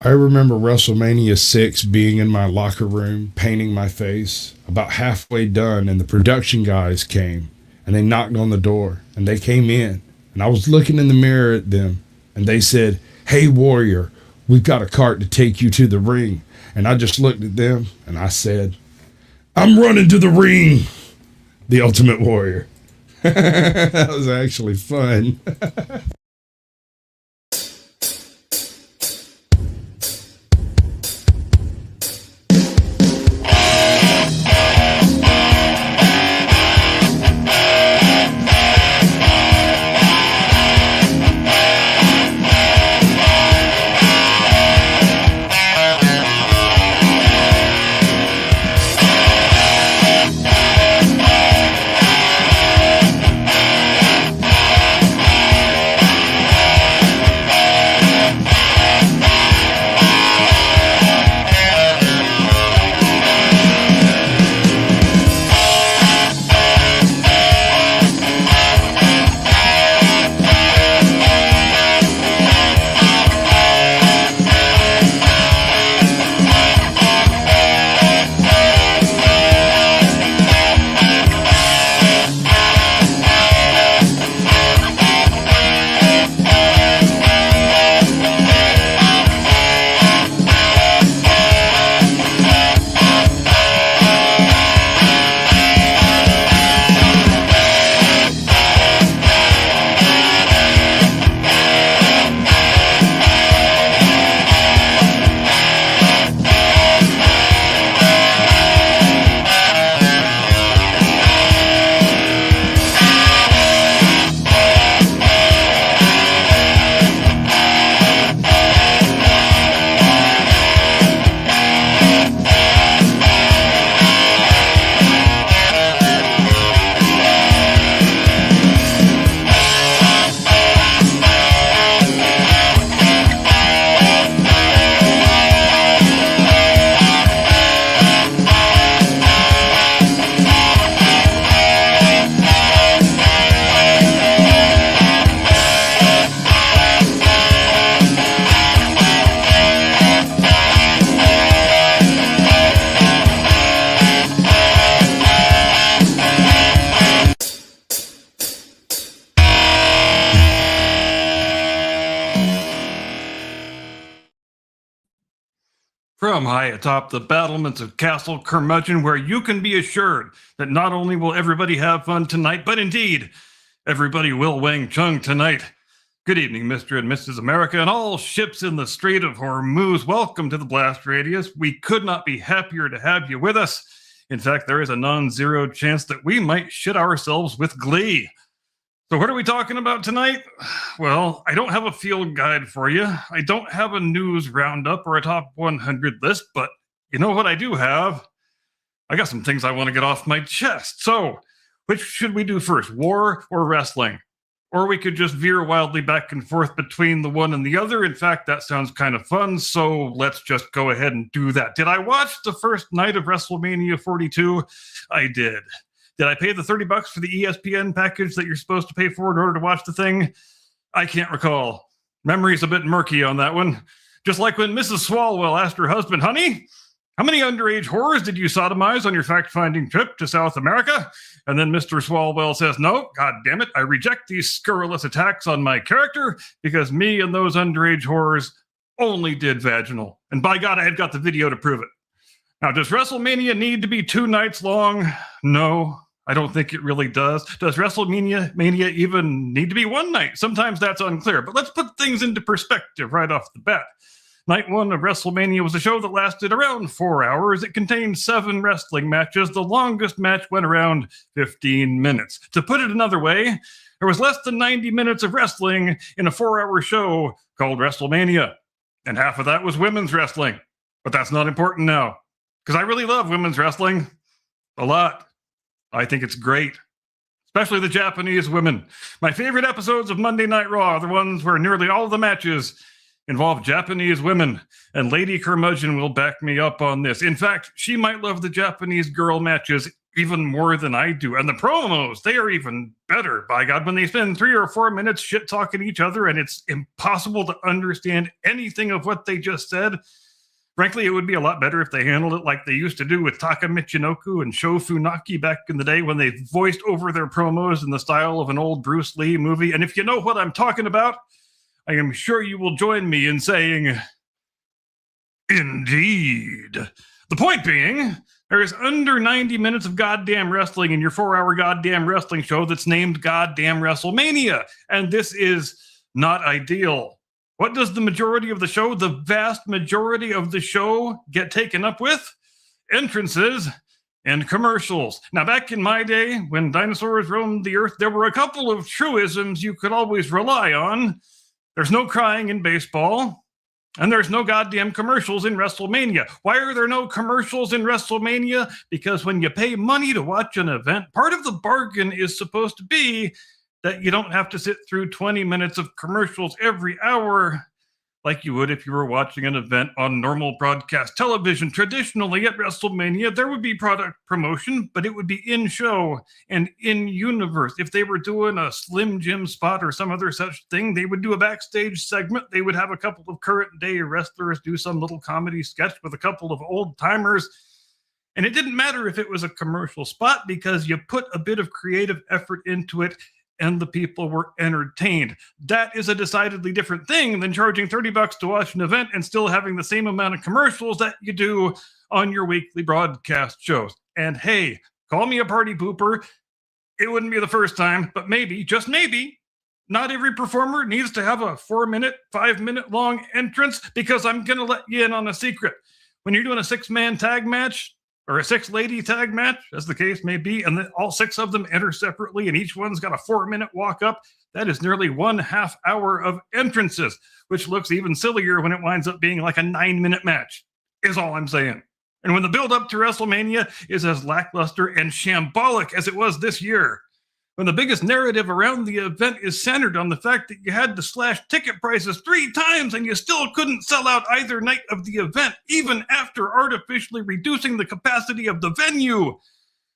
I remember WrestleMania 6 being in my locker room, painting my face, about halfway done, and the production guys came and they knocked on the door and they came in. And I was looking in the mirror at them and they said, "Hey, Warrior, we've got a cart to take you to the ring." And I just looked at them and I said, "I'm running to the ring, the Ultimate Warrior." That was actually fun. From high atop the battlements of Castle Curmudgeon, where you can be assured that not only will everybody have fun tonight, but indeed, everybody will Wang Chung tonight. Good evening, Mr. and Mrs. America, and all ships in the Strait of Hormuz. Welcome to the Blast Radius. We could not be happier to have you with us. In fact, there is a non-zero chance that we might shit ourselves with glee. So what are we talking about tonight? Well, I don't have a field guide for you. I don't have a news roundup or a top 100 list, but you know what I do have? I got some things I want to get off my chest. So, which should we do first, war or wrestling? Or we could just veer wildly back and forth between the one and the other. In fact, that sounds kind of fun, so let's just go ahead and do that. Did I watch the first night of WrestleMania 42? I did. Did I pay the $30 for the ESPN package that you're supposed to pay for in order to watch the thing? I can't recall. Memory's a bit murky on that one. Just like when Mrs. Swalwell asked her husband, "Honey, how many underage whores did you sodomize on your fact-finding trip to South America?" And then Mr. Swalwell says, "No, God damn it, I reject these scurrilous attacks on my character because me and those underage whores only did vaginal. And by God, I had got the video to prove it." Now, does WrestleMania need to be 2 nights long? No, I don't think it really does. Does WrestleMania even need to be 1 night? Sometimes that's unclear, but let's put things into perspective right off the bat. Night 1 of WrestleMania was a show that lasted around 4 hours. It contained 7 wrestling matches. The longest match went around 15 minutes. To put it another way, there was less than 90 minutes of wrestling in a 4-hour show called WrestleMania. And half of that was women's wrestling. But that's not important now, because I really love women's wrestling a lot. I think it's great, especially the Japanese women. My favorite episodes of Monday Night Raw are the ones where nearly all of the matches involve Japanese women, and Lady Curmudgeon will back me up on this. In fact, she might love the Japanese girl matches even more than I do. And the promos, they are even better. By God, when they spend 3 or 4 minutes shit talking each other and it's impossible to understand anything of what they just said. Frankly, it would be a lot better if they handled it like they used to do with Taka Michinoku and Sho Funaki back in the day when they voiced over their promos in the style of an old Bruce Lee movie. And if you know what I'm talking about, I am sure you will join me in saying, indeed. The point being, there is under 90 minutes of goddamn wrestling in your 4-hour goddamn wrestling show that's named goddamn WrestleMania. And this is not ideal. What does the majority of the show, the vast majority of the show, get taken up with? Entrances and commercials. Now, back in my day, when dinosaurs roamed the earth, there were a couple of truisms you could always rely on. There's no crying in baseball. And there's no goddamn commercials in WrestleMania. Why are there no commercials in WrestleMania? Because when you pay money to watch an event, part of the bargain is supposed to be that you don't have to sit through 20 minutes of commercials every hour like you would if you were watching an event on normal broadcast television. Traditionally at WrestleMania, there would be product promotion, but it would be in-show and in-universe. If they were doing a Slim Jim spot or some other such thing, they would do a backstage segment. They would have a couple of current-day wrestlers do some little comedy sketch with a couple of old-timers. And it didn't matter if it was a commercial spot because you put a bit of creative effort into it and the people were entertained. That is a decidedly different thing than charging $30 to watch an event and still having the same amount of commercials that you do on your weekly broadcast shows. And hey, call me a party pooper. It wouldn't be the first time, but maybe, just maybe, not every performer needs to have a 4-minute, 5-minute long entrance, because I'm going to let you in on a secret. When you're doing a 6-man tag match, or a 6-lady tag match, as the case may be, and then all 6 of them enter separately, and each one's got a 4-minute walk-up, that is nearly 1/2 hour of entrances, which looks even sillier when it winds up being like a 9-minute match, is all I'm saying. And when the build-up to WrestleMania is as lackluster and shambolic as it was this year, when the biggest narrative around the event is centered on the fact that you had to slash ticket prices 3 times and you still couldn't sell out either night of the event, even after artificially reducing the capacity of the venue,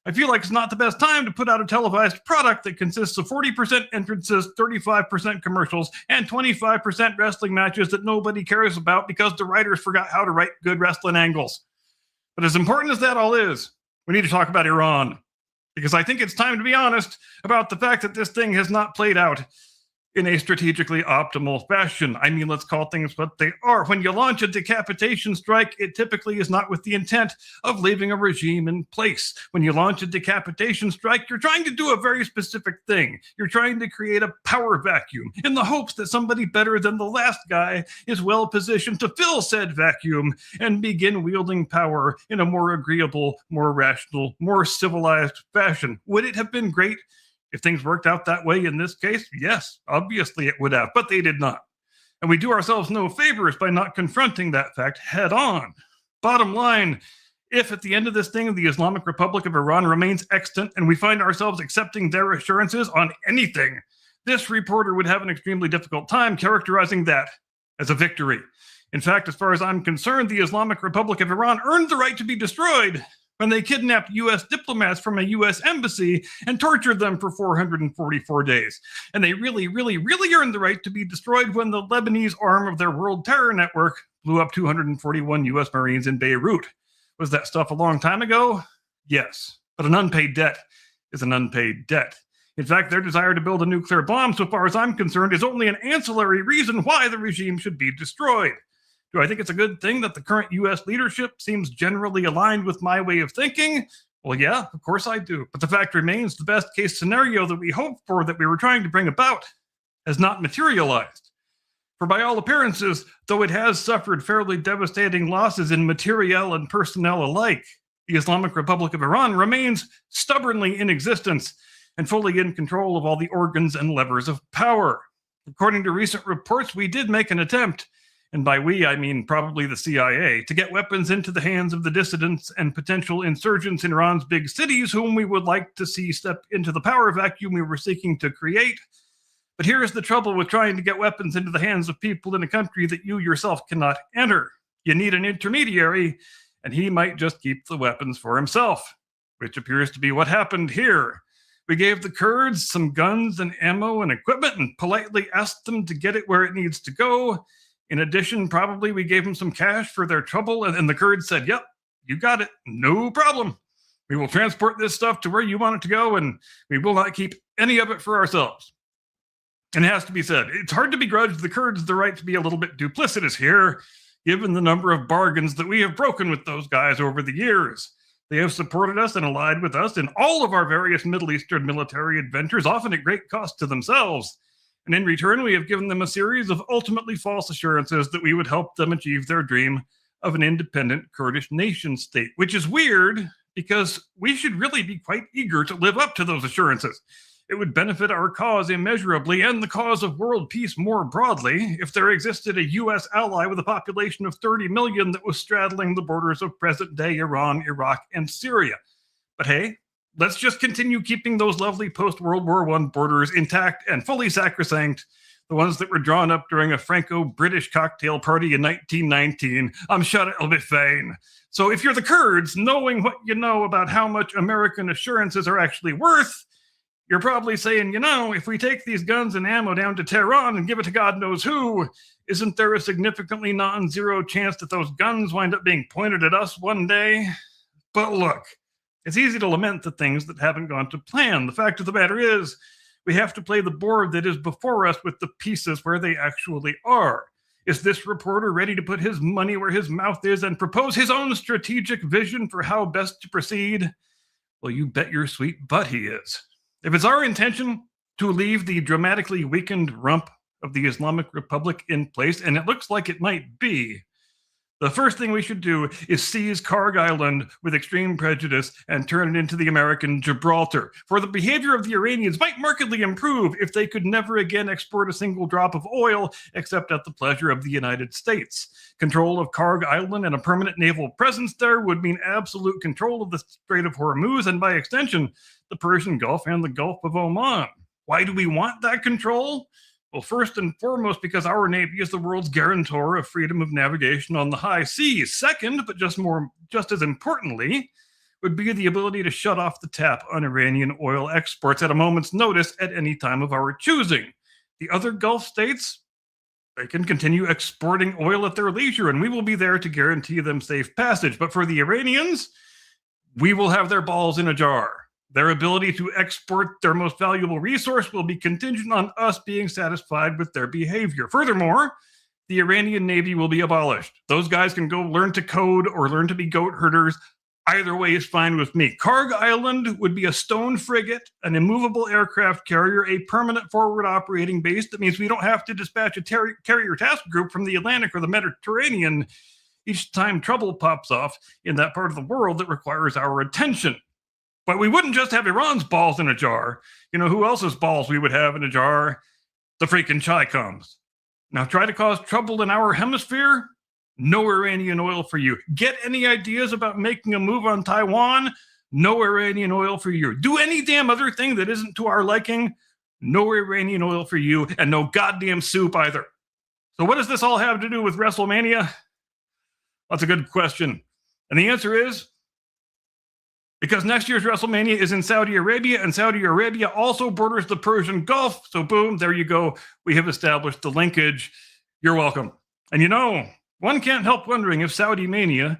I feel like it's not the best time to put out a televised product that consists of 40% entrances, 35% commercials, and 25% wrestling matches that nobody cares about because the writers forgot how to write good wrestling angles. But as important as that all is, we need to talk about Iran. Because I think it's time to be honest about the fact that this thing has not played out in a strategically optimal fashion. I mean, let's call things what they are. When you launch a decapitation strike, it typically is not with the intent of leaving a regime in place. When you launch a decapitation strike, you're trying to do a very specific thing. You're trying to create a power vacuum in the hopes that somebody better than the last guy is well positioned to fill said vacuum and begin wielding power in a more agreeable, more rational, more civilized fashion. Would it have been great if things worked out that way in this case? Yes, obviously it would have, but they did not. And we do ourselves no favors by not confronting that fact head on. Bottom line, if at the end of this thing, the Islamic Republic of Iran remains extant and we find ourselves accepting their assurances on anything, this reporter would have an extremely difficult time characterizing that as a victory. In fact, as far as I'm concerned, the Islamic Republic of Iran earned the right to be destroyed when they kidnapped U.S. diplomats from a U.S. embassy and tortured them for 444 days. And they really, really, really earned the right to be destroyed when the Lebanese arm of their World Terror Network blew up 241 U.S. Marines in Beirut. Was that stuff a long time ago? Yes. But an unpaid debt is an unpaid debt. In fact, their desire to build a nuclear bomb, so far as I'm concerned, is only an ancillary reason why the regime should be destroyed. Do I think it's a good thing that the current U.S. leadership seems generally aligned with my way of thinking? Well, yeah, of course I do. But the fact remains the best case scenario that we hoped for, that we were trying to bring about, has not materialized. For by all appearances, though it has suffered fairly devastating losses in materiel and personnel alike, the Islamic Republic of Iran remains stubbornly in existence and fully in control of all the organs and levers of power. According to recent reports, we did make an attempt, and by we, I mean probably the CIA, to get weapons into the hands of the dissidents and potential insurgents in Iran's big cities whom we would like to see step into the power vacuum we were seeking to create. But here's the trouble with trying to get weapons into the hands of people in a country that you yourself cannot enter. You need an intermediary, and he might just keep the weapons for himself. which appears to be what happened here. We gave the Kurds some guns and ammo and equipment and politely asked them to get it where it needs to go. In addition, probably we gave them some cash for their trouble, and the Kurds said, yep, you got it, no problem. We will transport this stuff to where you want it to go, and we will not keep any of it for ourselves. And it has to be said, it's hard to begrudge the Kurds the right to be a little bit duplicitous here, given the number of bargains that we have broken with those guys over the years. They have supported us and allied with us in all of our various Middle Eastern military adventures, often at great cost to themselves. And in return, we have given them a series of ultimately false assurances that we would help them achieve their dream of an independent Kurdish nation state, which is weird because we should really be quite eager to live up to those assurances. It would benefit our cause immeasurably and the cause of world peace more broadly if there existed a U.S. ally with a population of 30 million that was straddling the borders of present-day Iran, Iraq, and Syria. But hey, let's just continue keeping those lovely post-World War I borders intact and fully sacrosanct, the ones that were drawn up during a Franco-British cocktail party in 1919. I'm sure it'll be fine. So if you're the Kurds, knowing what you know about how much American assurances are actually worth, you're probably saying, if we take these guns and ammo down to Tehran and give it to God knows who, isn't there a significantly non-zero chance that those guns wind up being pointed at us one day? But look, it's easy to lament the things that haven't gone to plan. The fact of the matter is, we have to play the board that is before us with the pieces where they actually are. Is this reporter ready to put his money where his mouth is and propose his own strategic vision for how best to proceed? Well, you bet your sweet butt he is. If it's our intention to leave the dramatically weakened rump of the Islamic Republic in place, and it looks like it might be, the first thing we should do is seize Karg Island with extreme prejudice and turn it into the American Gibraltar. For the behavior of the Iranians might markedly improve if they could never again export a single drop of oil except at the pleasure of the United States. Control of Karg Island and a permanent naval presence there would mean absolute control of the Strait of Hormuz and, by extension, the Persian Gulf and the Gulf of Oman. Why do we want that control? Well, first and foremost, because our Navy is the world's guarantor of freedom of navigation on the high seas. Second, but just as importantly, would be the ability to shut off the tap on Iranian oil exports at a moment's notice at any time of our choosing. The other Gulf states, they can continue exporting oil at their leisure, and we will be there to guarantee them safe passage. But for the Iranians, we will have their balls in a jar. Their ability to export their most valuable resource will be contingent on us being satisfied with their behavior. Furthermore, the Iranian Navy will be abolished. Those guys can go learn to code or learn to be goat herders. Either way is fine with me. Karg Island would be a stone frigate, an immovable aircraft carrier, a permanent forward operating base. That means we don't have to dispatch a carrier task group from the Atlantic or the Mediterranean each time trouble pops off in that part of the world that requires our attention. But we wouldn't just have Iran's balls in a jar. Who else's balls we would have in a jar? The freaking Chi-Coms. Now, try to cause trouble in our hemisphere? No Iranian oil for you. Get any ideas about making a move on Taiwan? No Iranian oil for you. Do any damn other thing that isn't to our liking? No Iranian oil for you, and no goddamn soup either. So what does this all have to do with WrestleMania? That's a good question. And the answer is, because next year's WrestleMania is in Saudi Arabia, and Saudi Arabia also borders the Persian Gulf. So boom, there you go. We have established the linkage. You're welcome. And one can't help wondering if Saudi Mania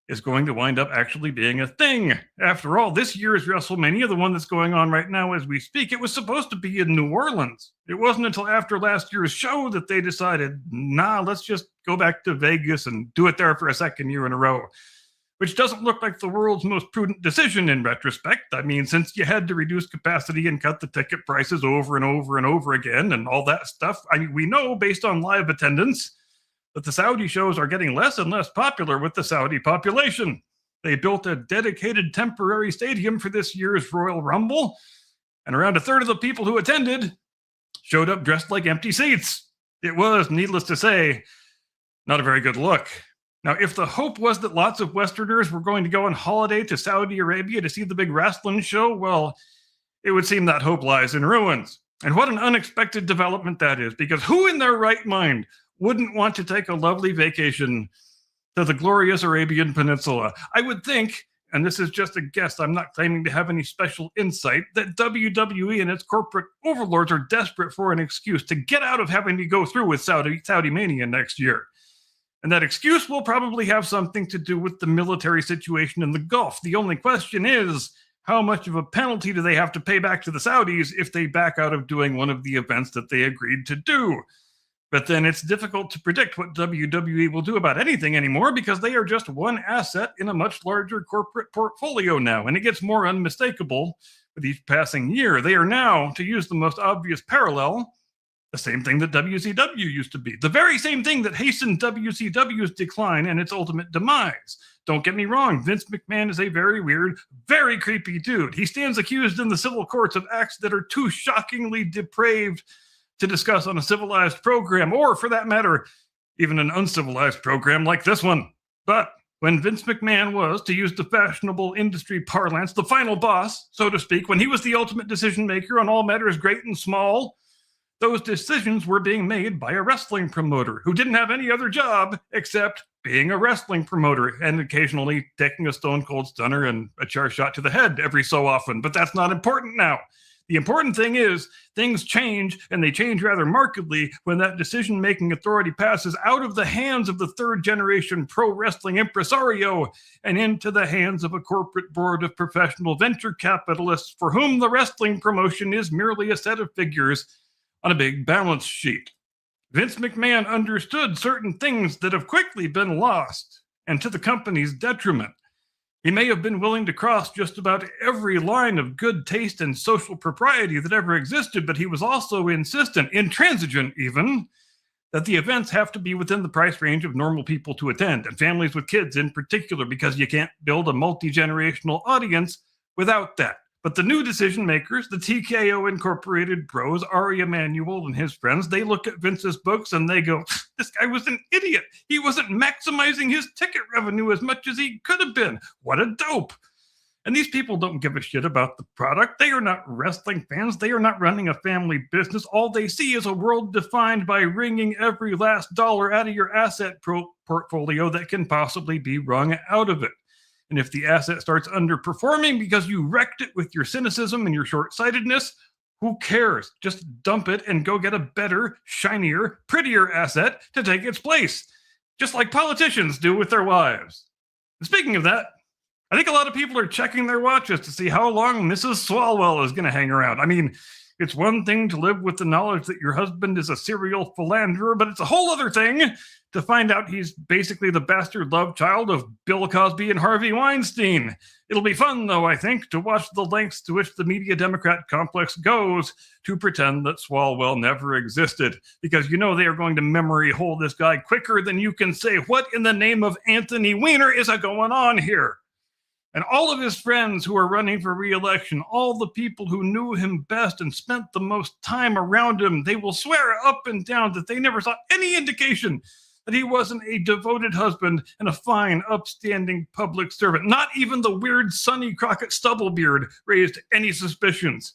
is going to wind up actually being a thing. After all, this year's WrestleMania, the one that's going on right now as we speak, it was supposed to be in New Orleans. It wasn't until after last year's show that they decided, let's just go back to Vegas and do it there for a second year in a row. Which doesn't look like the world's most prudent decision in retrospect. I mean, since you had to reduce capacity and cut the ticket prices over and over and over again and all that stuff, we know based on live attendance that the Saudi shows are getting less and less popular with the Saudi population. They built a dedicated temporary stadium for this year's Royal Rumble, and around a third of the people who attended showed up dressed like empty seats. It was, needless to say, not a very good look. Now, if the hope was that lots of Westerners were going to go on holiday to Saudi Arabia to see the big wrestling show, well, it would seem that hope lies in ruins. And what an unexpected development that is, because who in their right mind wouldn't want to take a lovely vacation to the glorious Arabian Peninsula? I would think and this is just a guess, I'm not claiming to have any special insight, that WWE and its corporate overlords are desperate for an excuse to get out of having to go through with Saudi Mania next year. And that excuse will probably have something to do with the military situation in the Gulf. The only question is, how much of a penalty do they have to pay back to the Saudis if they back out of doing one of the events that they agreed to do? But then it's difficult to predict what WWE will do about anything anymore because they are just one asset in a much larger corporate portfolio now, and it gets more unmistakable with each passing year. They are now, to use the most obvious parallel, the same thing that WCW used to be. The very same thing that hastened WCW's decline and its ultimate demise. Don't get me wrong, Vince McMahon is a very weird, very creepy dude. He stands accused in the civil courts of acts that are too shockingly depraved to discuss on a civilized program, or for that matter, even an uncivilized program like this one. But when Vince McMahon was, to use the fashionable industry parlance, the final boss, so to speak, when he was the ultimate decision maker on all matters great and small, those decisions were being made by a wrestling promoter who didn't have any other job except being a wrestling promoter and occasionally taking a Stone Cold Stunner and a chair shot to the head every so often. But that's not important now. The important thing is things change, and they change rather markedly when that decision-making authority passes out of the hands of the third-generation pro wrestling impresario and into the hands of a corporate board of professional venture capitalists for whom the wrestling promotion is merely a set of figures on a big balance sheet. Vince McMahon understood certain things that have quickly been lost, and to the company's detriment. He may have been willing to cross just about every line of good taste and social propriety that ever existed, but he was also insistent, intransigent even, that the events have to be within the price range of normal people to attend, and families with kids in particular, because you can't build a multi-generational audience without that. But the new decision makers, the TKO Incorporated bros, Ari Emanuel and his friends, they look at Vince's books and they go, this guy was an idiot. He wasn't maximizing his ticket revenue as much as he could have been. What a dope. And these people don't give a shit about the product. They are not wrestling fans. They are not running a family business. All they see is a world defined by wringing every last dollar out of your asset portfolio that can possibly be wrung out of it. And if the asset starts underperforming because you wrecked it with your cynicism and your short-sightedness, who cares? Just dump it and go get a better, shinier, prettier asset to take its place, just like politicians do with their wives. And speaking of that, I think a lot of people are checking their watches to see how long Mrs. Swalwell is going to hang around. I mean, it's one thing to live with the knowledge that your husband is a serial philanderer, but it's a whole other thing to find out he's basically the bastard love child of Bill Cosby and Harvey Weinstein. It'll be fun, though, I think, to watch the lengths to which the media Democrat complex goes to pretend that Swalwell never existed, because you know they are going to memory hole this guy quicker than you can say, what in the name of Anthony Weiner is going on here? And all of his friends who are running for re-election, all the people who knew him best and spent the most time around him, they will swear up and down that they never saw any indication that he wasn't a devoted husband and a fine, upstanding public servant. Not even the weird Sonny Crockett Stubblebeard raised any suspicions.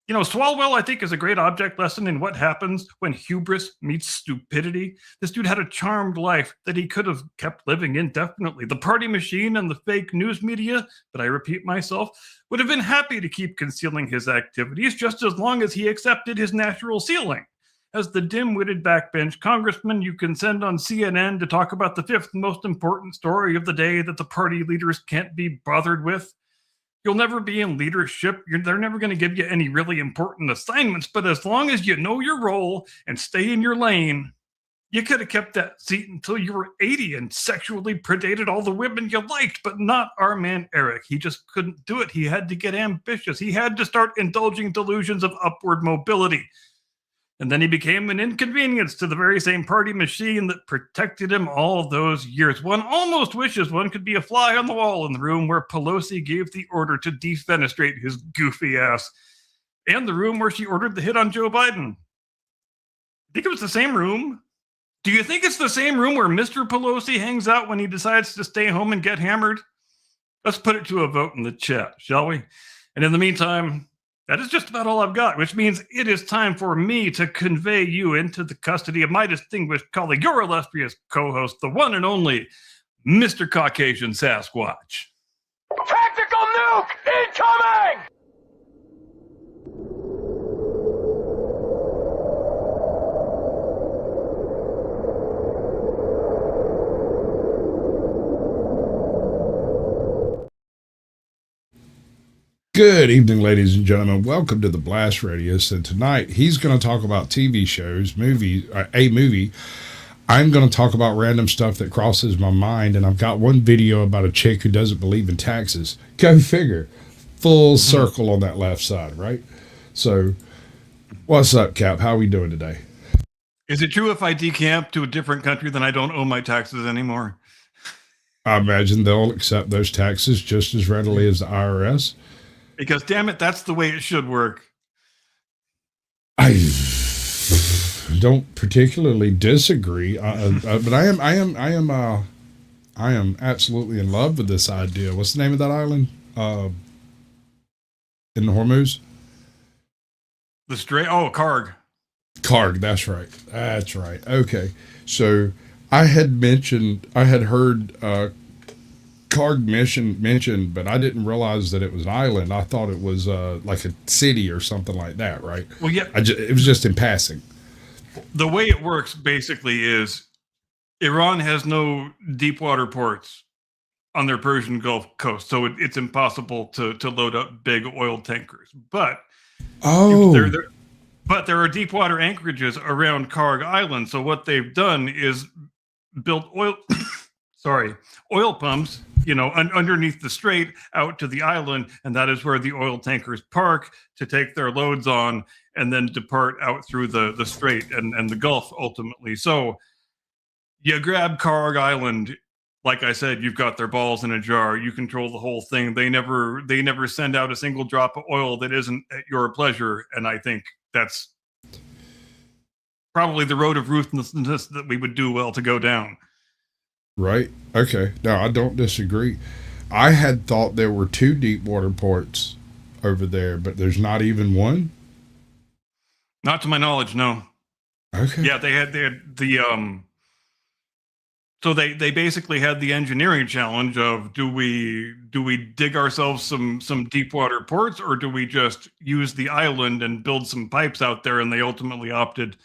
You know, Swalwell, I think, is a great object lesson in what happens when hubris meets stupidity. This dude had a charmed life that he could have kept living indefinitely. The party machine and the fake news media, but I repeat myself, would have been happy to keep concealing his activities just as long as he accepted his natural ceiling. As the dim-witted backbench congressman you can send on CNN to talk about the fifth most important story of the day that the party leaders can't be bothered with. You'll never be in leadership. They're never going to give you any really important assignments, but as long as you know your role and stay in your lane, you could have kept that seat until you were 80 and sexually predated all the women you liked, but not our man Eric. He just couldn't do it. He had to get ambitious. He had to start indulging delusions of upward mobility. And then he became an inconvenience to the very same party machine that protected him all those years. One almost wishes one could be a fly on the wall in the room where Pelosi gave the order to defenestrate his goofy ass, and the room where she ordered the hit on Joe Biden. I think it was the same room. Do you think it's the same room where Mr. Pelosi hangs out when he decides to stay home and get hammered? Let's put it to a vote in the chat, shall we? And in the meantime, that is just about all I've got, which means it is time for me to convey you into the custody of my distinguished colleague, your illustrious co-host, the one and only Mr. Caucasian Sasquatch. Nuke incoming! Good evening, ladies and gentlemen. Welcome to the Blast Radius. And tonight he's going to talk about TV shows, movies, a movie. I'm going to talk about random stuff that crosses my mind. And I've got one video about a chick who doesn't believe in taxes. Go figure. Full circle on that left side, right? So, what's up, Cap? How are we doing today? Is it true if I decamp to a different country, then I don't owe my taxes anymore? I imagine they'll accept those taxes just as readily as the IRS. Because damn it, that's the way it should work. I don't particularly disagree, but I am absolutely in love with this idea. What's the name of that island? In the Hormuz? The Strait? Oh, Karg. Karg, that's right. That's right. Okay. So I had heard Karg mentioned, but I didn't realize that it was an island. I thought it was like a city or something like that, right? Well, yeah. It was just in passing. The way it works basically is Iran has no deep water ports on their Persian Gulf coast, so it's impossible to load up big oil tankers. But but there are deep water anchorages around Karg Island. So what they've done is built oil pumps, underneath the strait out to the island, and that is where the oil tankers park to take their loads on and then depart out through the strait and the Gulf ultimately. So you grab Karg Island, like I said, you've got their balls in a jar. You control the whole thing. They never send out a single drop of oil that isn't at your pleasure, and I think that's probably the road of ruthlessness that we would do well to go down. Right. Okay. No, I don't disagree. I had thought there were 2 deep water ports over there, but there's not even one. Not to my knowledge, no. Okay. Yeah, they had the so they basically had the engineering challenge of do we dig ourselves some deep water ports, or do we just use the island and build some pipes out there? And they ultimately opted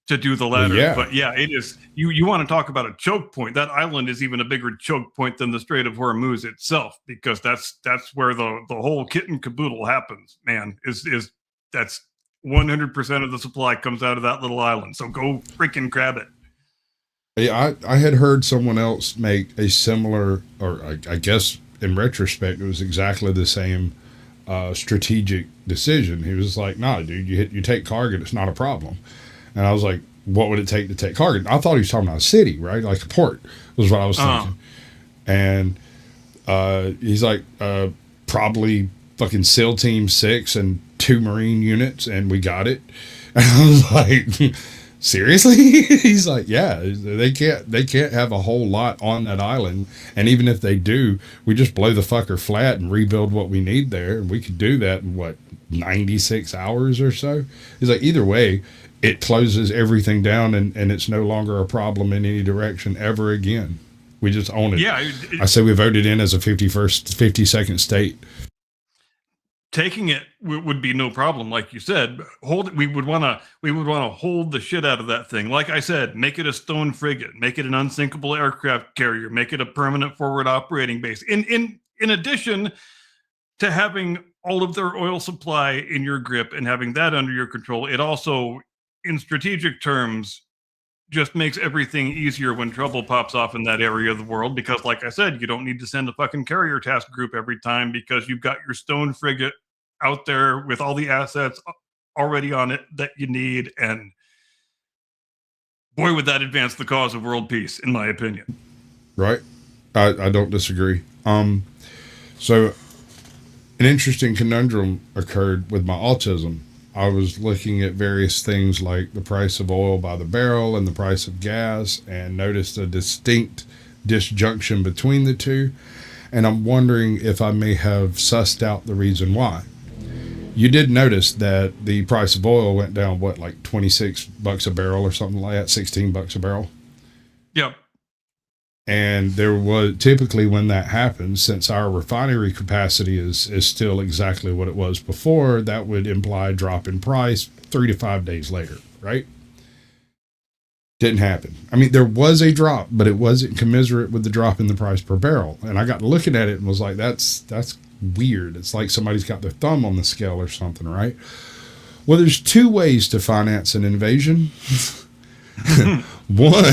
to do the latter. Yeah. But yeah, it is, you want to talk about a choke point. That island is even a bigger choke point than the Strait of Hormuz itself, because that's where the whole kit and caboodle happens, man. Is that's 100% of the supply comes out of that little island. So go freaking grab it. Yeah, I had heard someone else make a similar, or I guess in retrospect, it was exactly the same strategic decision. He was like, "Nah, dude, you take Karg, it's not a problem." And I was like, "What would it take to take Karg?" I thought he was talking about a city, right? Like a port was what I was thinking. And he's like, "Probably fucking SEAL Team 6 and 2 Marine units, and we got it." And I was like, seriously? He's like, yeah, they can't have a whole lot on that island, and even if they do, we just blow the fucker flat and rebuild what we need there, and we could do that in 96 hours or so. He's like, either way, it closes everything down, and it's no longer a problem in any direction ever again. We just own it. Yeah, I say we voted in as a 52nd state. Taking it would be no problem, like you said. We would want to hold the shit out of that thing. Like I said, make it a stone frigate, make it an unsinkable aircraft carrier, make it a permanent forward operating base. In addition to having all of their oil supply in your grip and having that under your control, it also, in strategic terms, just makes everything easier when trouble pops off in that area of the world. Because, like I said, you don't need to send a fucking carrier task group every time, because you've got your stone frigate out there with all the assets already on it that you need. And boy, would that advance the cause of world peace, in my opinion. Right. I don't disagree. So an interesting conundrum occurred with my autism. I was looking at various things like the price of oil by the barrel and the price of gas, and noticed a distinct disjunction between the two. And I'm wondering if I may have sussed out the reason why. You did notice that the price of oil went down, like $26 a barrel or something like that, $16 a barrel? Yep. And there was typically, when that happens, since our refinery capacity is still exactly what it was before, that would imply a drop in price 3 to 5 days later, right? Didn't happen. I mean, there was a drop, but it wasn't commensurate with the drop in the price per barrel. And I got looking at it and was like, that's weird. It's like somebody's got their thumb on the scale or something, right? Well, there's two ways to finance an invasion. One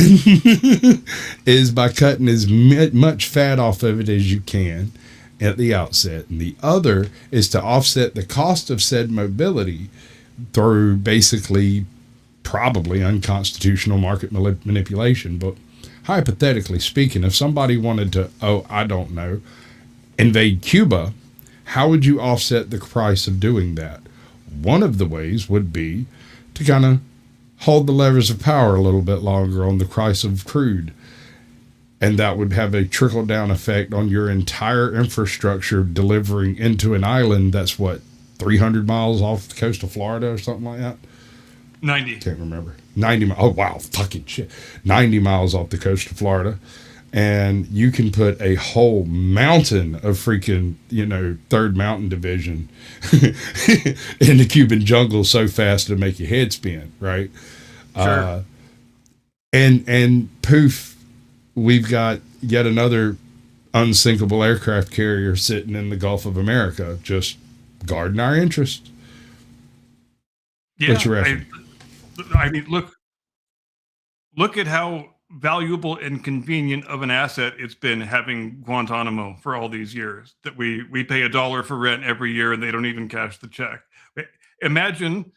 is by cutting as much fat off of it as you can at the outset. And the other is to offset the cost of said mobility through basically probably unconstitutional market manipulation. But hypothetically speaking, if somebody wanted to, I don't know, invade Cuba, how would you offset the price of doing that? One of the ways would be to kind of hold the levers of power a little bit longer on the price of crude. And that would have a trickle down effect on your entire infrastructure delivering into an island that's 300 miles off the coast of Florida or something like that? 90. Can't remember. 90 miles. Oh, wow. Fucking shit. 90 miles off the coast of Florida. And you can put a whole mountain of freaking, third mountain division in the Cuban jungle so fast to make your head spin, right? Sure. And poof, we've got yet another unsinkable aircraft carrier sitting in the Gulf of America, just guarding our interest. Yeah. What you reckon? I mean, look at how valuable and convenient of an asset it's been having Guantanamo for all these years, that we pay $1 for rent every year and they don't even cash the check. Imagine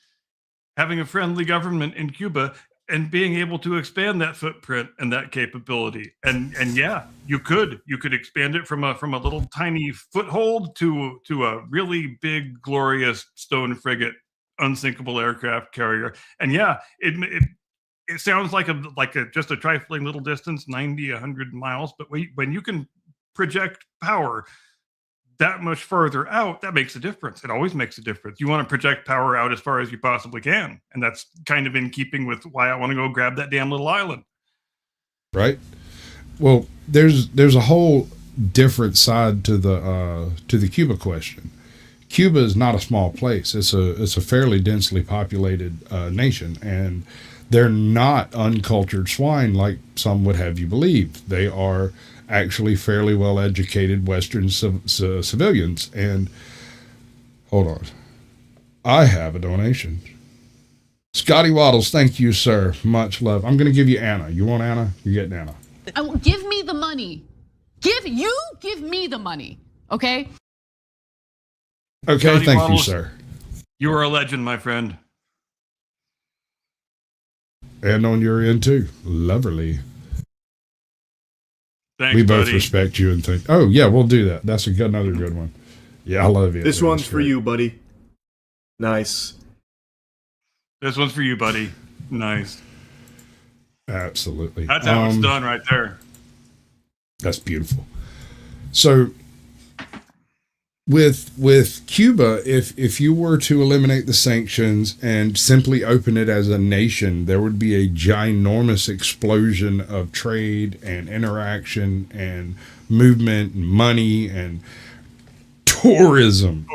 having a friendly government in Cuba and being able to expand that footprint and that capability. And yeah, you could expand it from a little tiny foothold to a really big, glorious stone frigate, unsinkable aircraft carrier. And yeah, it sounds like just a trifling little distance, 90, 100 miles. But when you can project power that much further out, that makes a difference. It always makes a difference. You want to project power out as far as you possibly can. And that's kind of in keeping with why I want to go grab that damn little island. Right. Well, there's a whole different side to the Cuba question. Cuba is not a small place. It's a fairly densely populated nation, and they're not uncultured swine like some would have you believe. They are actually fairly well educated Western civilians. And hold on, I have a donation. Scotty Waddles, thank you, sir. Much love. I'm going to give you Anna. You want Anna? You're getting Anna. Give me the money. Give me the money. Okay. Okay. Scotty Thank Waddles, you, sir. You are a legend, my friend. And on your end too. Lovely. Thanks, we both buddy. respect you and think, oh yeah, we'll do that. That's another good one. Yeah, I love you. This one's for you, buddy. Nice. This one's for you, buddy. Nice. Absolutely. That's how it's done right there. That's beautiful. So with Cuba, if you were to eliminate the sanctions and simply open it as a nation, there would be a ginormous explosion of trade and interaction and movement and money and tourism.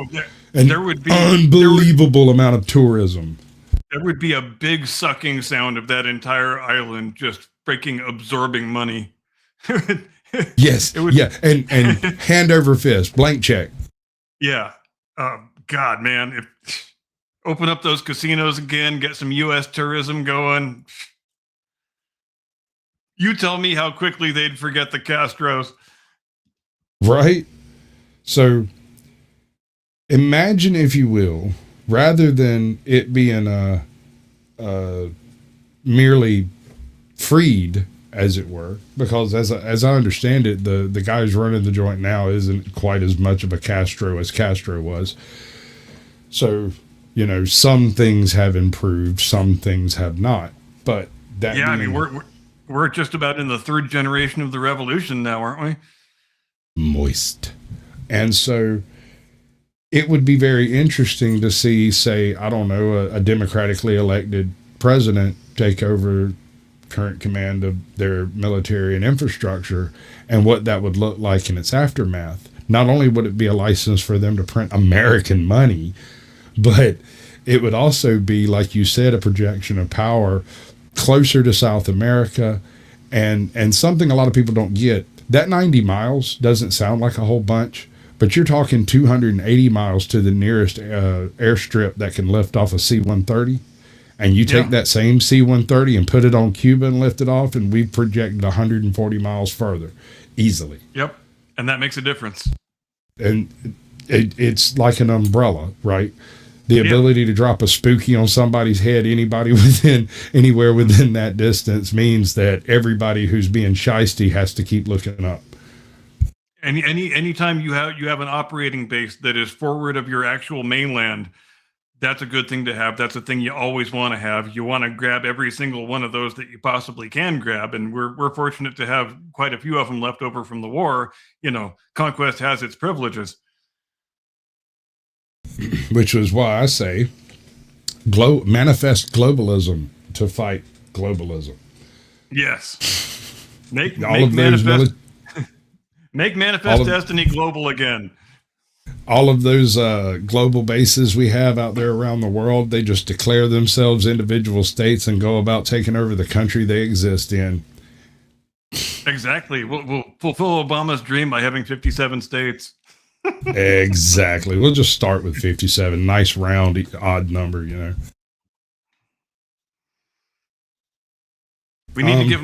And there would be unbelievable amount of tourism. There would be a big sucking sound of that entire island just freaking absorbing money. Yes. Yeah. And hand over fist, blank check. Yeah. God, man. Open up those casinos again, get some U.S. tourism going. You tell me how quickly they'd forget the Castros. Right? So imagine, if you will, rather than it being merely freed, as it were, because as I understand it, the guy who's running the joint now isn't quite as much of a Castro as Castro was. So, some things have improved, some things have not. But that I mean, we're just about in the third generation of the revolution now, aren't we? Moist. And so it would be very interesting to see, say, I don't know, a democratically elected president take over current command of their military and infrastructure, and what that would look like in its aftermath. Not only would it be a license for them to print American money, but it would also be, like you said, a projection of power closer to South America, and something a lot of people don't get. That 90 miles doesn't sound like a whole bunch, but you're talking 280 miles to the nearest airstrip that can lift off a C-130. And you take that same C-130 and put it on Cuba and lift it off, and we've projected 140 miles further easily. Yep. And that makes a difference. And it's like an umbrella, right? The ability to drop a spooky on somebody's head, anywhere within that distance, means that everybody who's being shisty has to keep looking up. Anytime you have an operating base that is forward of your actual mainland, that's a good thing to have. That's a thing you always want to have. You want to grab every single one of those that you possibly can grab, and we're fortunate to have quite a few of them left over from the war. You know, conquest has its privileges. Which is why I say manifest globalism to fight globalism. Yes. Make manifest destiny global again. All of those global bases we have out there around the world, they just declare themselves individual states and go about taking over the country they exist in. Exactly. We'll fulfill Obama's dream by having 57 states. Exactly. We'll just start with 57. Nice round, odd number, you know. We need to give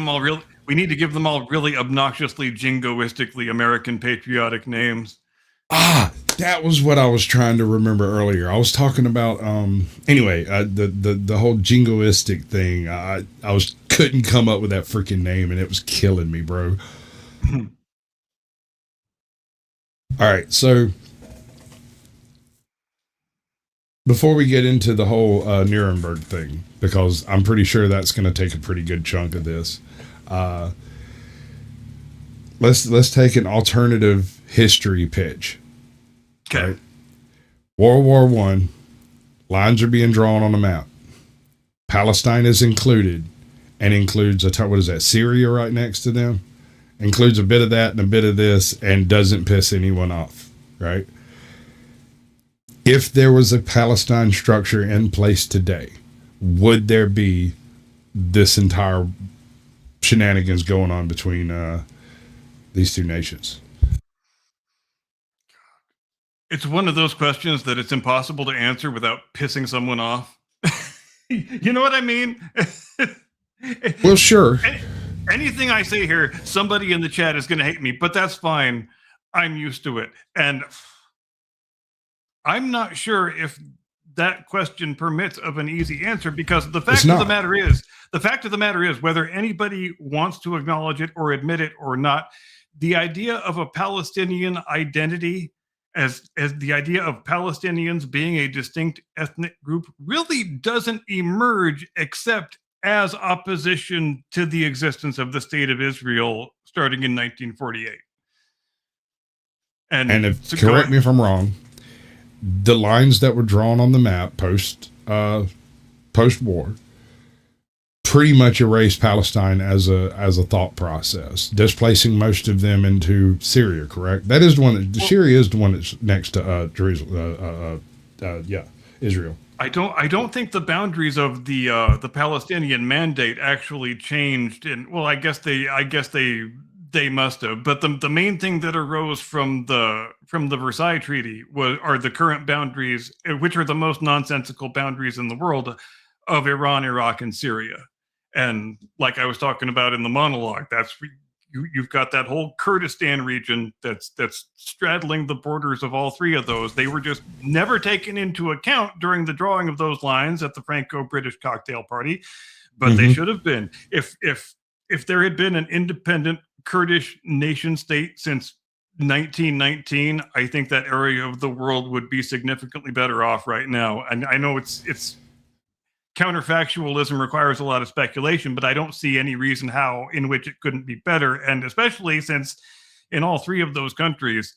them all really obnoxiously, jingoistically American patriotic names. That was what I was trying to remember earlier. I was talking about the whole jingoistic thing. I couldn't come up with that freaking name, and it was killing me, bro. All right, so before we get into the whole Nuremberg thing, because I'm pretty sure that's going to take a pretty good chunk of this, let's take an alternative history pitch. Okay. Right? World War I, lines are being drawn on the map. Palestine is included, and includes Syria right next to them. Includes a bit of that and a bit of this, and doesn't piss anyone off, right? If there was a Palestine structure in place today, would there be this entire shenanigans going on between these two nations? It's one of those questions that it's impossible to answer without pissing someone off. You know what I mean? Well, sure. Anything I say here, somebody in the chat is going to hate me, but that's fine. I'm used to it. And I'm not sure if that question permits of an easy answer, because the fact of the matter is, whether anybody wants to acknowledge it or admit it or not, the idea of a Palestinian identity as the idea of Palestinians being a distinct ethnic group really doesn't emerge except as opposition to the existence of the state of Israel starting in 1948. And if, correct me if I'm wrong, the lines that were drawn on the map post-war pretty much erased Palestine as a thought process, displacing most of them into Syria. Correct? That is the one. Syria is the one that's next to Jerusalem. Israel. I don't think the boundaries of the Palestinian mandate actually changed. I guess they must have. But the main thing that arose from the Versailles Treaty are the current boundaries, which are the most nonsensical boundaries in the world, of Iran, Iraq, and Syria. And like I was talking about in the monologue, you've got that whole Kurdistan region that's straddling the borders of all three of those. They were just never taken into account during the drawing of those lines at the Franco-British cocktail party, but they should have been. If there had been an independent Kurdish nation state since 1919, I think that area of the world would be significantly better off right now. And I know it's counterfactualism requires a lot of speculation, but I don't see any reason in which it couldn't be better. And especially since in all three of those countries,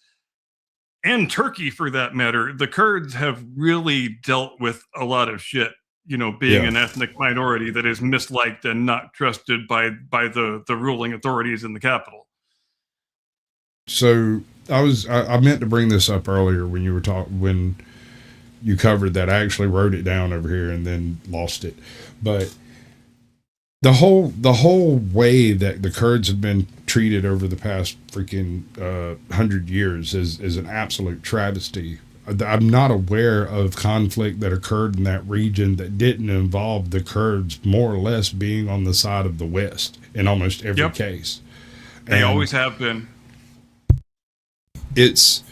and Turkey for that matter, the Kurds have really dealt with a lot of shit being Yeah. an ethnic minority that is misliked and not trusted by the ruling authorities in the capital. So I meant to bring this up earlier when when you covered that. I actually wrote it down over here and then lost it. But the whole way that the Kurds have been treated over the past freaking 100 years is an absolute travesty. I'm not aware of conflict that occurred in that region that didn't involve the Kurds more or less being on the side of the West in almost every Yep. case. They And always have been. it's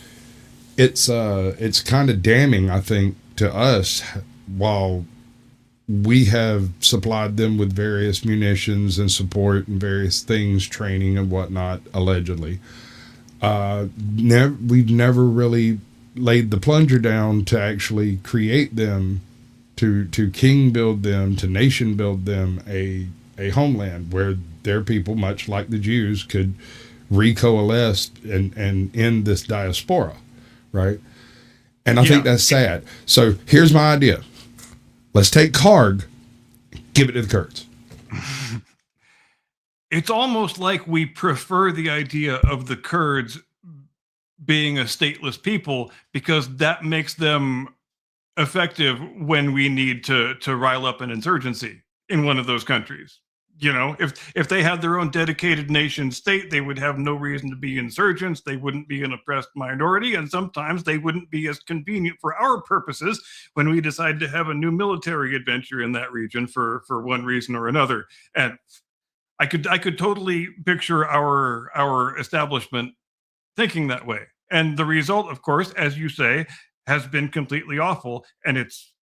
kind of damning, I think, to us, while we have supplied them with various munitions and support and various things, training and whatnot, allegedly. We've never really laid the plunger down to actually create them, to king build them, to nation build them a homeland where their people, much like the Jews, could recoalesce and end this diaspora, right? And I think that's sad. So here's my idea. Let's take Karg, give it to the Kurds. It's almost like we prefer the idea of the Kurds being a stateless people because that makes them effective when we need to rile up an insurgency in one of those countries. If they had their own dedicated nation state, they would have no reason to be insurgents. They wouldn't be an oppressed minority, and sometimes they wouldn't be as convenient for our purposes when we decide to have a new military adventure in that region for one reason or another. And I could totally picture our establishment thinking that way. And the result, of course, as you say, has been completely awful, and it's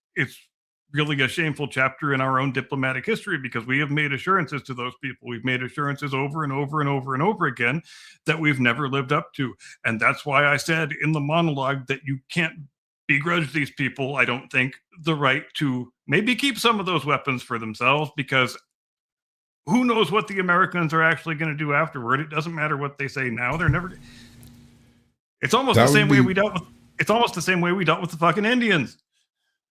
really a shameful chapter in our own diplomatic history because we have made assurances to those people. We've made assurances over and over and over and over again that we've never lived up to. And that's why I said in the monologue that you can't begrudge these people, I don't think, the right to maybe keep some of those weapons for themselves, because who knows what the Americans are actually going to do afterward. It doesn't matter what they say now. They're never. It's almost the same way we dealt with. It's almost the same way we dealt with the fucking Indians.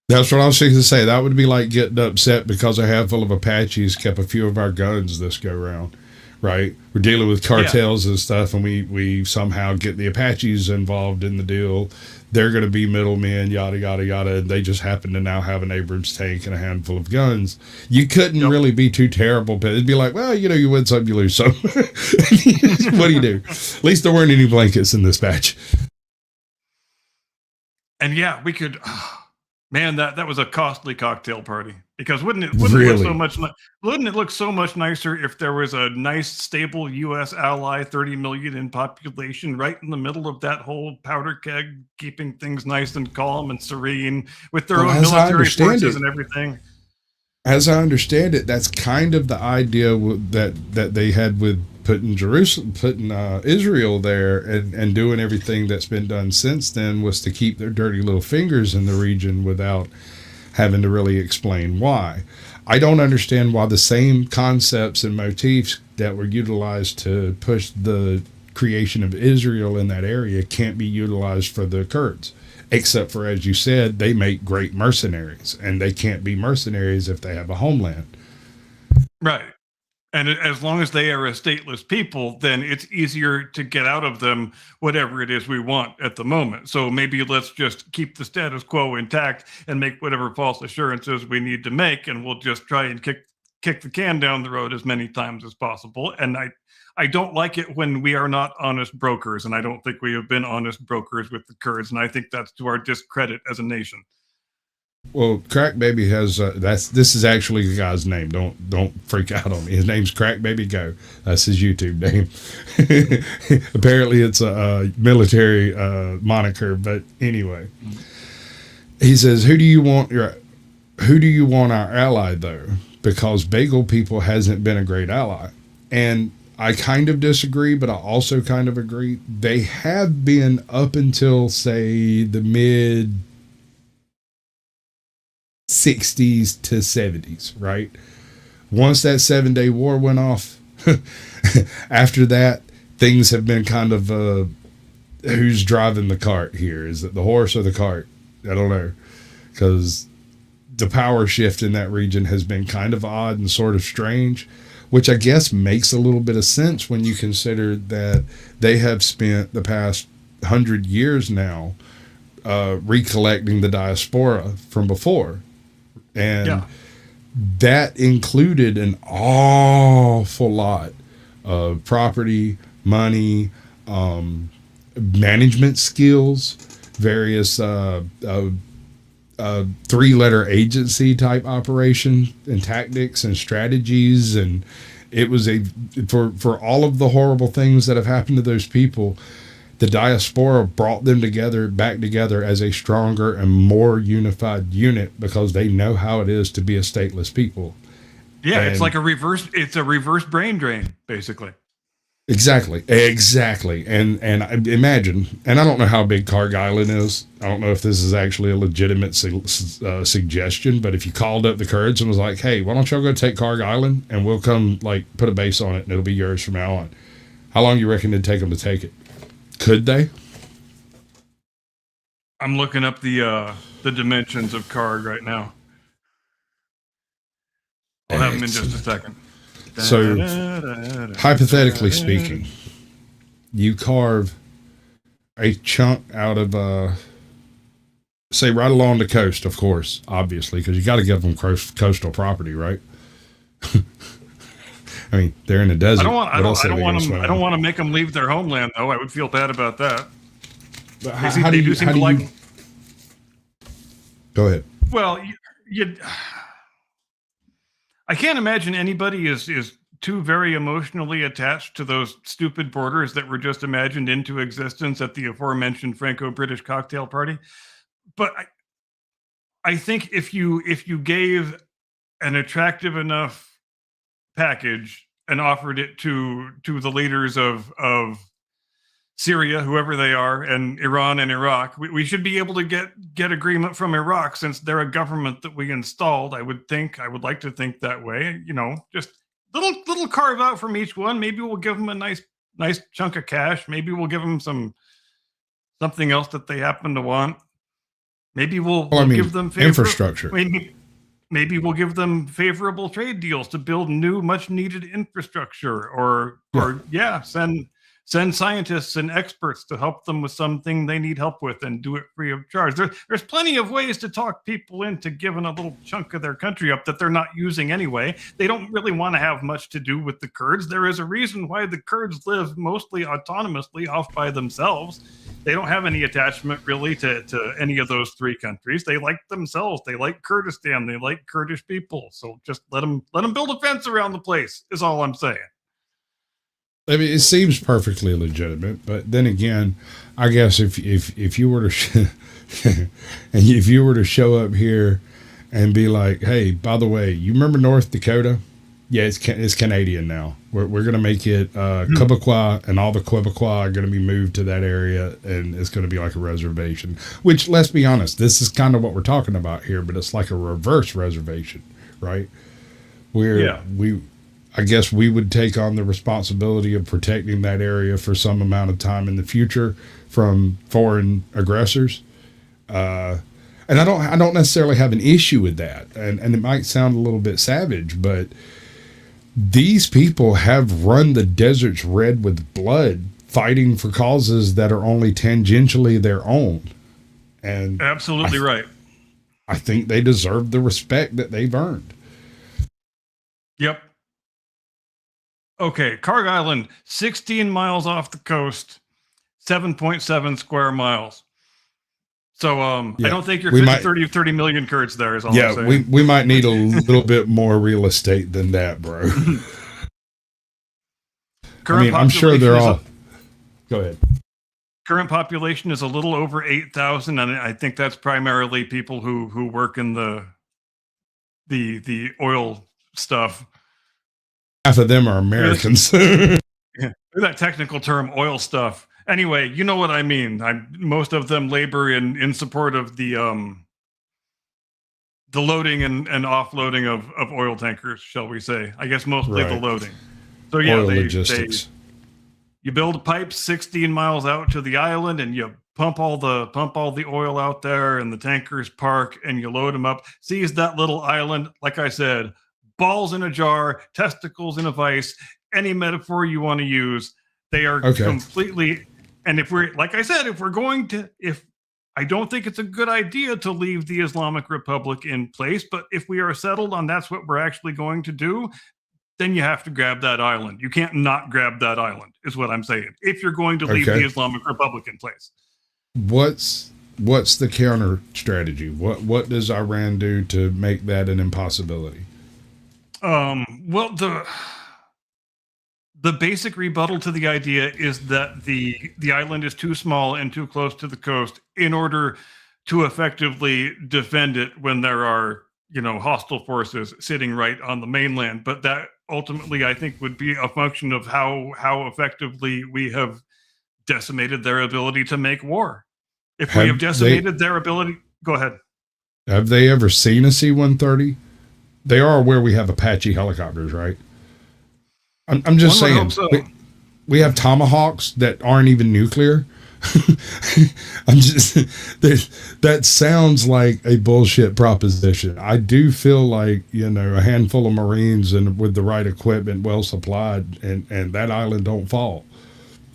That's what I was going to say. That would be like getting upset because a handful of Apaches kept a few of our guns this go round, right? We're dealing with cartels and stuff, and we somehow get the Apaches involved in the deal. They're going to be middlemen, yada, yada, yada. And they just happen to now have an Abrams tank and a handful of guns. You couldn't really be too terrible, but it'd be like, well, you win some, you lose some. What do you do? At least there weren't any blankets in this batch. And yeah, we could... Man, that was a costly cocktail party, because wouldn't it look so much nicer if there was a nice, stable U.S. ally, 30 million in population, right in the middle of that whole powder keg, keeping things nice and calm and serene with their own military forces and everything. As I understand it, that's kind of the idea that they had with putting Israel there and doing everything that's been done since then, was to keep their dirty little fingers in the region without having to really explain why. I don't understand why the same concepts and motifs that were utilized to push the creation of Israel in that area can't be utilized for the Kurds. Except for, as you said, they make great mercenaries, and they can't be mercenaries if they have a homeland. Right. And as long as they are a stateless people, then it's easier to get out of them whatever it is we want at the moment. So maybe let's just keep the status quo intact and make whatever false assurances we need to make, and we'll just try and kick the can down the road as many times as possible. And I don't like it when we are not honest brokers, and I don't think we have been honest brokers with the Kurds, and I think that's to our discredit as a nation. Well, Crack Baby has this is actually the guy's name. Don't freak out on me. His name's Crack Baby Go. That's his YouTube name. Apparently, it's a military moniker, but anyway, he says, "Who do you want our ally though? Because Bagel People hasn't been a great ally." And I kind of disagree, but I also kind of agree. They have been up until, say, the mid 60s to 70s, right? Once that 7-day war went off, after that, things have been kind of who's driving the cart here? Is it the horse or the cart? I don't know. Because the power shift in that region has been kind of odd and sort of strange, which I guess makes a little bit of sense when you consider that they have spent the past 100 years now recollecting the diaspora from before. And that included an awful lot of property, money, management skills, various three-letter agency type operation and tactics and strategies. And it was for all of the horrible things that have happened to those people, the diaspora brought them back together as a stronger and more unified unit, because they know how it is to be a stateless people. Yeah, it's like a reverse brain drain, basically. Exactly. And I imagine, and I don't know how big Karg Island is. I don't know if this is actually a legitimate suggestion, but if you called up the Kurds and was like, hey, why don't y'all go take Karg Island and we'll come like put a base on it and it'll be yours from now on. How long you reckon it'd take them to take it? Could they? I'm looking up the dimensions of Karg right now. I'll have them in just a second. So, hypothetically speaking, you carve a chunk out of, say, right along the coast, of course, obviously, because you got to give them coastal property, right? I mean, they're in the desert. I don't want to make them leave their homeland, though. I would feel bad about that. But how do you go ahead? Well, I can't imagine anybody is too very emotionally attached to those stupid borders that were just imagined into existence at the aforementioned Franco-British cocktail party. But I think if you gave an attractive enough package and offered it to the leaders of Syria, whoever they are, and Iran and Iraq, we should be able to get agreement from Iraq, since they're a government that we installed. I would like to think that way. Just little carve out from each one. Maybe we'll give them a nice chunk of cash. Maybe we'll give them something else that they happen to want. Maybe we'll give them infrastructure. Maybe we'll give them favorable trade deals to build new, much needed infrastructure, or send scientists and experts to help them with something they need help with and do it free of charge. There's plenty of ways to talk people into giving a little chunk of their country up that they're not using anyway. They don't really want to have much to do with the Kurds. There is a reason why the Kurds live mostly autonomously off by themselves. They don't have any attachment really to any of those three countries. They like themselves. They like Kurdistan. They like Kurdish people. So just let them build a fence around the place is all I'm saying. I mean, it seems perfectly legitimate, but then again, I guess if you were to if you were to show up here and be like, hey, by the way, you remember North Dakota? Yeah, it's Canadian now. We're going to make it Quebecois, and all the Quebecois are going to be moved to that area, and it's going to be like a reservation. Which, let's be honest, this is kind of what we're talking about here, but it's like a reverse reservation, right? I guess we would take on the responsibility of protecting that area for some amount of time in the future from foreign aggressors. And I don't necessarily have an issue with that. And it might sound a little bit savage, but these people have run the deserts red with blood, fighting for causes that are only tangentially their own. And absolutely right. I think they deserve the respect that they've earned. Yep. Okay, Karg Island, 16 miles off the coast, 7.7 square miles. So I don't think you're 30 million Kurds there is all I'm saying. we might need a little bit more real estate than that, bro. I'm sure they're all... Go ahead. Current population is a little over 8,000, and I think that's primarily people who work in the oil stuff. Half of them are Americans. Yeah, that technical term, oil stuff. Anyway, you know what I mean. Most of them labor in support of the loading and offloading of oil tankers, shall we say? I guess mostly the loading. So yeah, logistics. You build pipes 16 miles out to the island, and you pump all the oil out there, and the tankers park, and you load them up. Seize that little island. Like I said, balls in a jar, testicles in a vice. Any metaphor you want to use, they are completely. And if we're, like I said, if I don't think it's a good idea to leave the Islamic Republic in place, but if we are settled on that's what we're actually going to do, then you have to grab that island. You can't not grab that island, is what I'm saying. If you're going to leave the Islamic Republic in place. What's the counter strategy? What does Iran do to make that an impossibility? Well, the basic rebuttal to the idea is that the island is too small and too close to the coast in order to effectively defend it when there are, hostile forces sitting right on the mainland. But that ultimately, I think, would be a function of how effectively we have decimated their ability to make war. If we have decimated their ability, go ahead. Have they ever seen a C-130? They are aware we have Apache helicopters, right? I'm just saying, so. we have Tomahawks that aren't even nuclear. That sounds like a bullshit proposition. I do feel like, a handful of Marines and with the right equipment, well supplied, and that island don't fall.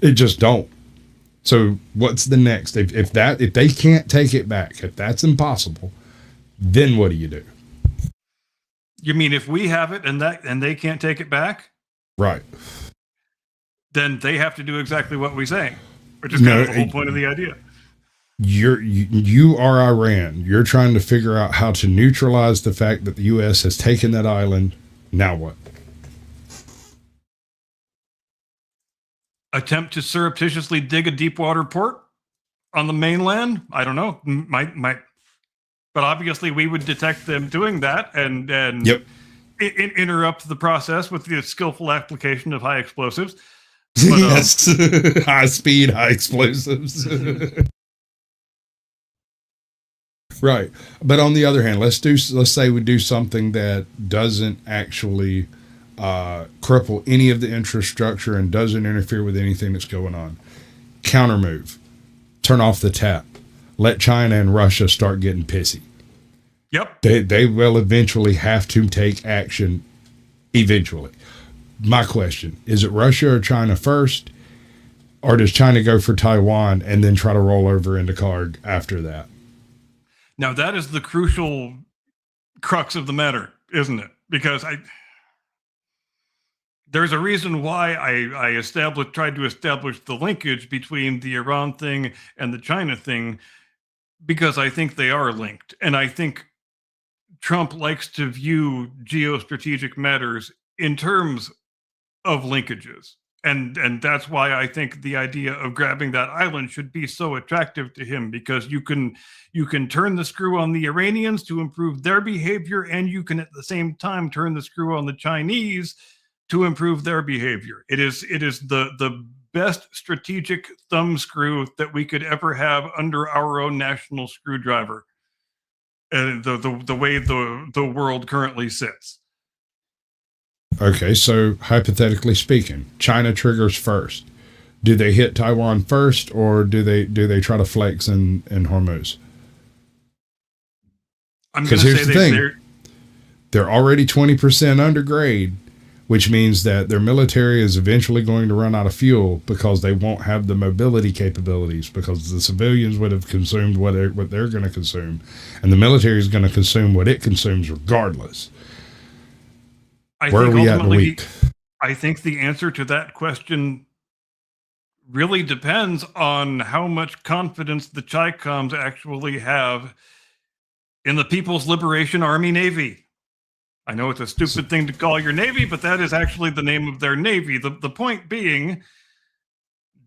It just don't. So what's the next? If they can't take it back, if that's impossible, then what do you do? You mean if we have it and they can't take it back? Right. Then they have to do exactly what we say, which is kind of the whole point of the idea. You are Iran. You're trying to figure out how to neutralize the fact that the U.S. has taken that island. Now what? Attempt to surreptitiously dig a deep water port on the mainland? I don't know. Might. But obviously, we would detect them doing that and yep. Interrupt the process with the skillful application of high explosives. But, yes, high speed, high explosives. Right. But on the other hand, let's say we do something that doesn't actually cripple any of the infrastructure and doesn't interfere with anything that's going on. Counter move. Turn off the tap. Let China and Russia start getting pissy. Yep. They will eventually have to take action eventually. My question, is it Russia or China first? Or does China go for Taiwan and then try to roll over into Karg after that? Now, that is the crucial crux of the matter, isn't it? Because there's a reason why I tried to establish the linkage between the Iran thing and the China thing, because I think they are linked. And I think Trump likes to view geostrategic matters in terms of linkages. And that's why I think the idea of grabbing that island should be so attractive to him, because you can turn the screw on the Iranians to improve their behavior, and you can at the same time turn the screw on the Chinese to improve their behavior. It is the best strategic thumbscrew that we could ever have under our own national screwdriver. The way the world currently sits. Okay, so hypothetically speaking, China triggers first. Do they hit Taiwan first, or do they try to flex in Hormuz? Because here's the thing: they're already 20% undergrade, which means that their military is eventually going to run out of fuel because they won't have the mobility capabilities, because the civilians would have consumed what they're going to consume, and the military is going to consume what it consumes regardless. Where are we at in a week? I think the answer to that question really depends on how much confidence the Chi-Coms actually have in the People's Liberation Army Navy. I know it's a stupid thing to call your Navy, but that is actually the name of their Navy. The point being,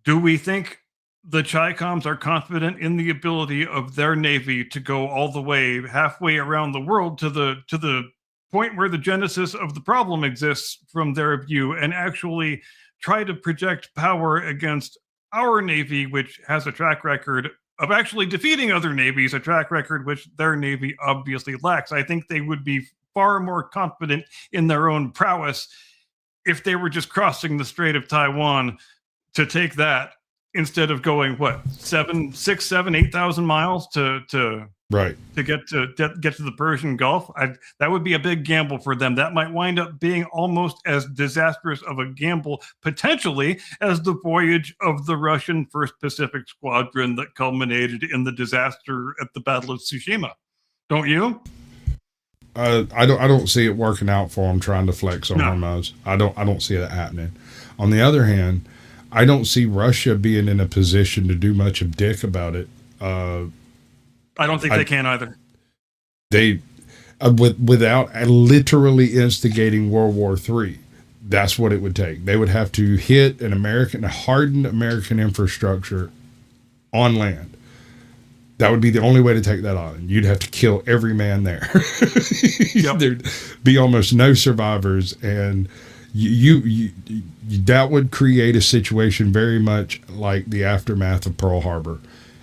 do we think the Chi-Coms are confident in the ability of their Navy to go all the way halfway around the world to the point where the genesis of the problem exists from their view, and actually try to project power against our Navy, which has a track record of actually defeating other navies, a track record which their Navy obviously lacks? I think they would be far more confident in their own prowess if they were just crossing the Strait of Taiwan to take that instead of going what 8,000 miles to Right. get to the Persian Gulf. That would be a big gamble for them. That might wind up being almost as disastrous of a gamble potentially as the voyage of the Russian 1st Pacific Squadron that culminated in the disaster at the Battle of Tsushima. Don't you? I don't see it working out for them trying to flex on Hormuz. I don't see that happening. On the other hand, I don't see Russia being in a position to do much of dick about it. I don't think they can either. They, without literally instigating World War III, that's what it would take. They would have to hit a hardened American infrastructure on land. That would be the only way to take that on. You'd have to kill every man there. Yep. There'd be almost no survivors, and you that would create a situation very much like the aftermath of Pearl Harbor.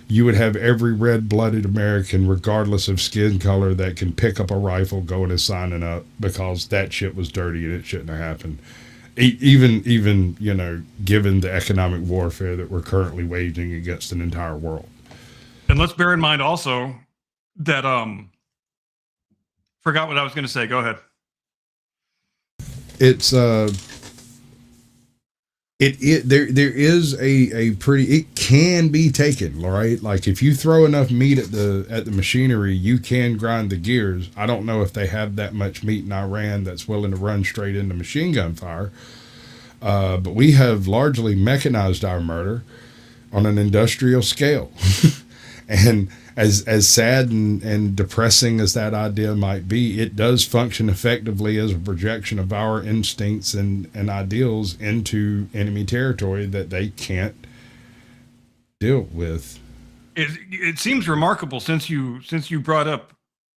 You would have every red-blooded American, regardless of skin color, that can pick up a rifle going and signing up because that shit was dirty and it shouldn't have happened. Even given the economic warfare that we're currently waging against an entire world. And let's bear in mind also that forgot what I was going to say. Go ahead. It's there is a pretty, it can be taken, right? Like if you throw enough meat at the machinery, you can grind the gears. I don't know if they have that much meat in Iran that's willing to run straight into machine gun fire. But we have largely mechanized our murder on an industrial scale. And as sad and depressing as that idea might be, it does function effectively as a projection of our instincts and ideals into enemy territory that they can't deal with. It seems remarkable since you brought up,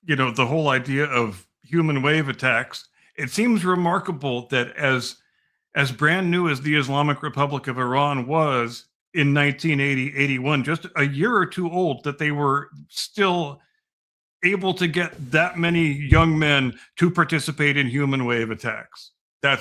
the whole idea of human wave attacks. It seems remarkable that as brand new as the Islamic Republic of Iran was in 1980-81, just a year or two old, that they were still able to get that many young men to participate in human wave attacks. I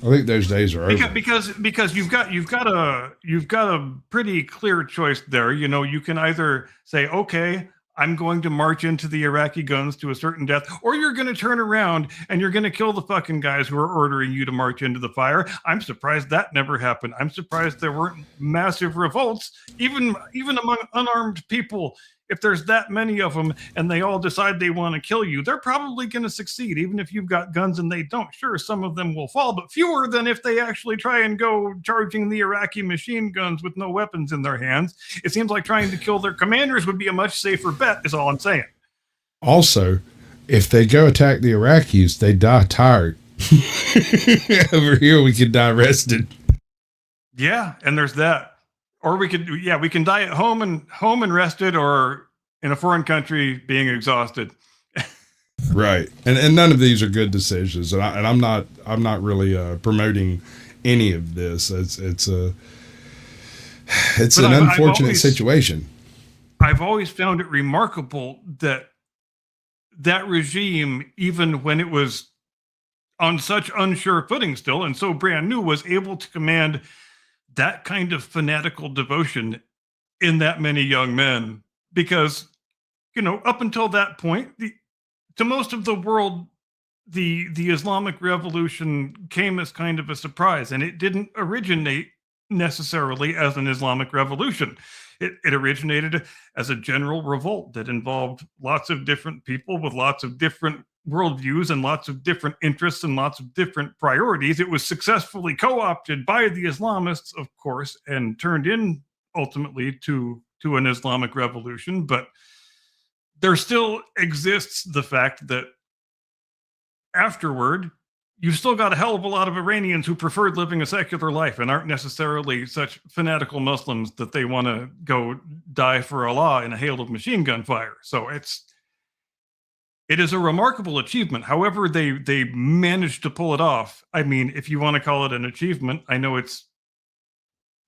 think those days are over. Because you've got a pretty clear choice there. You can either say, okay, I'm going to march into the Iraqi guns to a certain death, or you're going to turn around and you're going to kill the fucking guys who are ordering you to march into the fire. I'm surprised that never happened. I'm surprised there weren't massive revolts, even among unarmed people. If there's that many of them and they all decide they want to kill you, they're probably going to succeed, even if you've got guns and they don't. Sure, some of them will fall, but fewer than if they actually try and go charging the Iraqi machine guns with no weapons in their hands. It seems like trying to kill their commanders would be a much safer bet, is all I'm saying. Also, if they go attack the Iraqis, they die tired. Over here, we could die rested. Yeah, and there's that. Or we can die at home and rested, or in a foreign country being exhausted. Right, and none of these are good decisions, and I'm not really promoting any of this. It's an unfortunate situation. I've always found it remarkable that regime, even when it was on such unsure footing still and so brand new, was able to command that kind of fanatical devotion in that many young men. Because, up until that point, to most of the world, the Islamic Revolution came as kind of a surprise, and it didn't originate necessarily as an Islamic revolution. It originated as a general revolt that involved lots of different people with lots of different worldviews and lots of different interests and lots of different priorities. It was successfully co-opted by the Islamists, of course, and turned in ultimately to an Islamic revolution. But there still exists the fact that afterward, you've still got a hell of a lot of Iranians who preferred living a secular life and aren't necessarily such fanatical Muslims that they want to go die for Allah in a hail of machine gun fire. So it is a remarkable achievement. However, they managed to pull it off. I mean, if you want to call it an achievement, I know it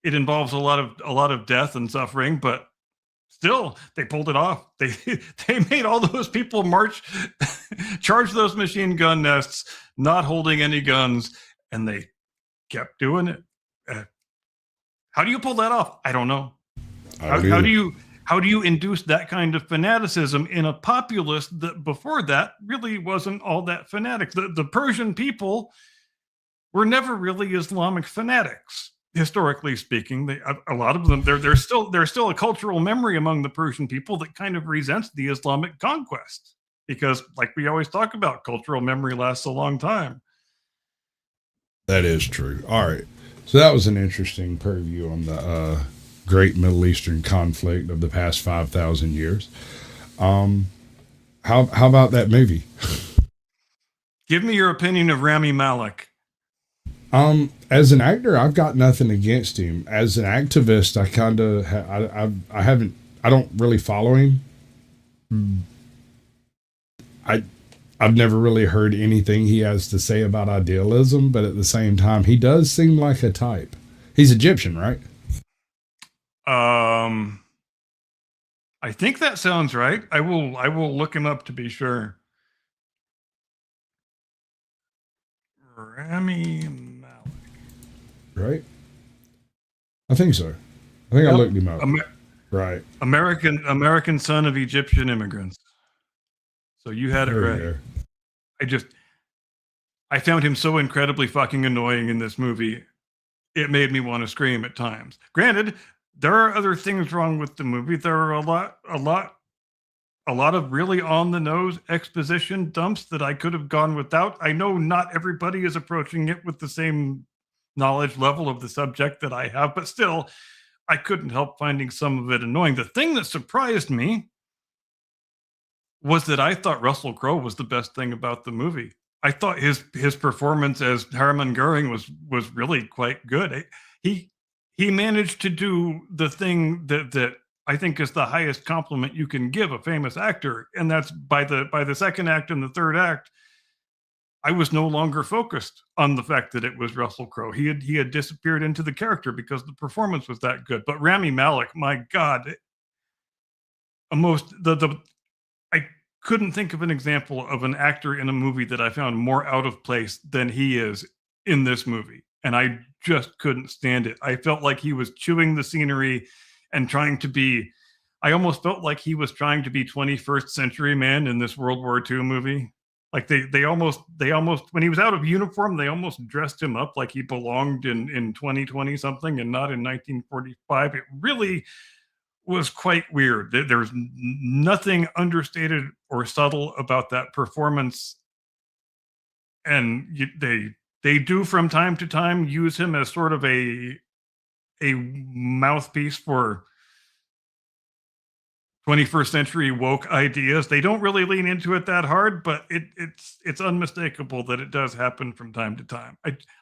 involves a lot of death and suffering, but still, they pulled it off. They made all those people march, charge those machine gun nests, not holding any guns, and they kept doing it. How do you pull that off? I don't know. I How do you induce that kind of fanaticism in a populace that before that really wasn't all that fanatic? The Persian people were never really Islamic fanatics, historically speaking. A lot of them, there's still a cultural memory among the Persian people that kind of resents the Islamic conquest, because, like we always talk about, cultural memory lasts a long time. That is true. All right. So that was an interesting purview on the great Middle Eastern conflict of the past 5,000 years. How about that movie? Give me your opinion of Rami Malek. As an actor, I've got nothing against him. As an activist, I kind of I don't really follow him. I've never really heard anything he has to say about idealism, but at the same time, he does seem like a type. He's Egyptian, right? I think that sounds right. I will look him up to be sure. Rami Malek. Right? I think so. I think I looked him up. Right. American son of Egyptian immigrants. So you had it right. I found him so incredibly fucking annoying in this movie. It made me want to scream at times. Granted, there are other things wrong with the movie. There are a lot of really on the nose exposition dumps that I could have gone without. I know not everybody is approaching it with the same knowledge level of the subject that I have, but still, I couldn't help finding some of it annoying. The thing that surprised me was that I thought Russell Crowe was the best thing about the movie. I thought his performance as Hermann Goering was really quite good. He managed to do the thing that I think is the highest compliment you can give a famous actor, and that's by the second act and the third act, I was no longer focused on the fact that it was Russell Crowe. He had disappeared into the character because the performance was that good. But Rami Malek, my God, I couldn't think of an example of an actor in a movie that I found more out of place than he is in this movie. And I just couldn't stand it. I felt like he was chewing the scenery and I almost felt like he was trying to be 21st century man in this World War II movie. Like they almost, when he was out of uniform, they almost dressed him up like he belonged in 2020 something and not in 1945. It really was quite weird. There was nothing understated or subtle about that performance. And they do from time to time use him as sort of a mouthpiece for 21st century woke ideas. They don't really lean into it that hard, but it's unmistakable that it does happen from time to time.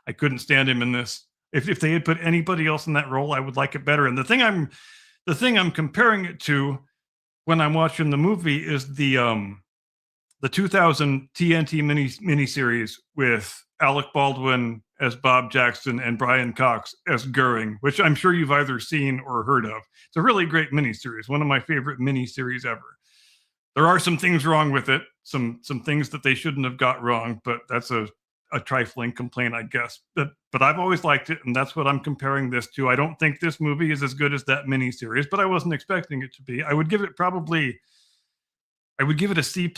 I couldn't stand him in this. If they had put anybody else in that role, I would like it better. And the thing I'm comparing it to when I'm watching the movie is the 2000 TNT miniseries with Alec Baldwin as Bob Jackson and Brian Cox as Goering, which I'm sure you've either seen or heard of. It's a really great miniseries, one of my favorite miniseries ever. There are some things wrong with it, some things that they shouldn't have got wrong, but that's a trifling complaint, I guess. But I've always liked it, and that's what I'm comparing this to. I don't think this movie is as good as that miniseries, but I wasn't expecting it to be. I would give it a C+.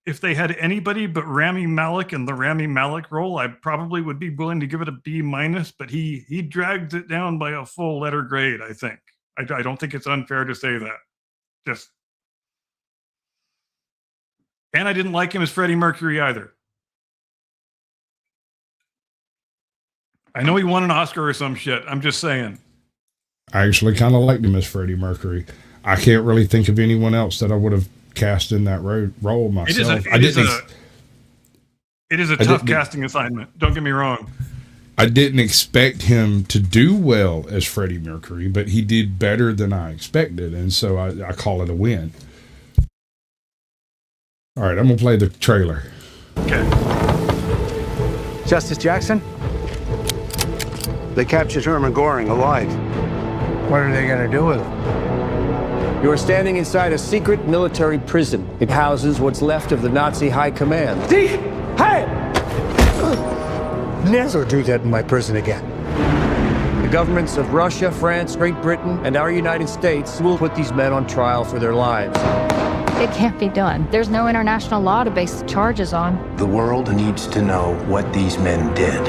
If they had anybody but Rami Malek in the Rami Malek role, I probably would be willing to give it a B-, but he dragged it down by a full letter grade, I think. I don't think it's unfair to say that. And I didn't like him as Freddie Mercury either. I know he won an Oscar or some shit. I'm just saying. I actually kind of liked him as Freddie Mercury. I can't really think of anyone else that I would have cast in that role myself. It is a tough casting assignment. Don't get me wrong. I didn't expect him to do well as Freddie Mercury, but he did better than I expected, and so I call it a win. All right, I'm going to play the trailer. Okay. Justice Jackson? They captured Hermann Goering alive. What are they going to do with him? You are standing inside a secret military prison. It houses what's left of the Nazi high command. Hey! Never do that in my prison again. governments of Russia, France, Great Britain, and our United States will put these men on trial for their lives. It can't be done. There's no international law to base the charges on. The world needs to know what these men did.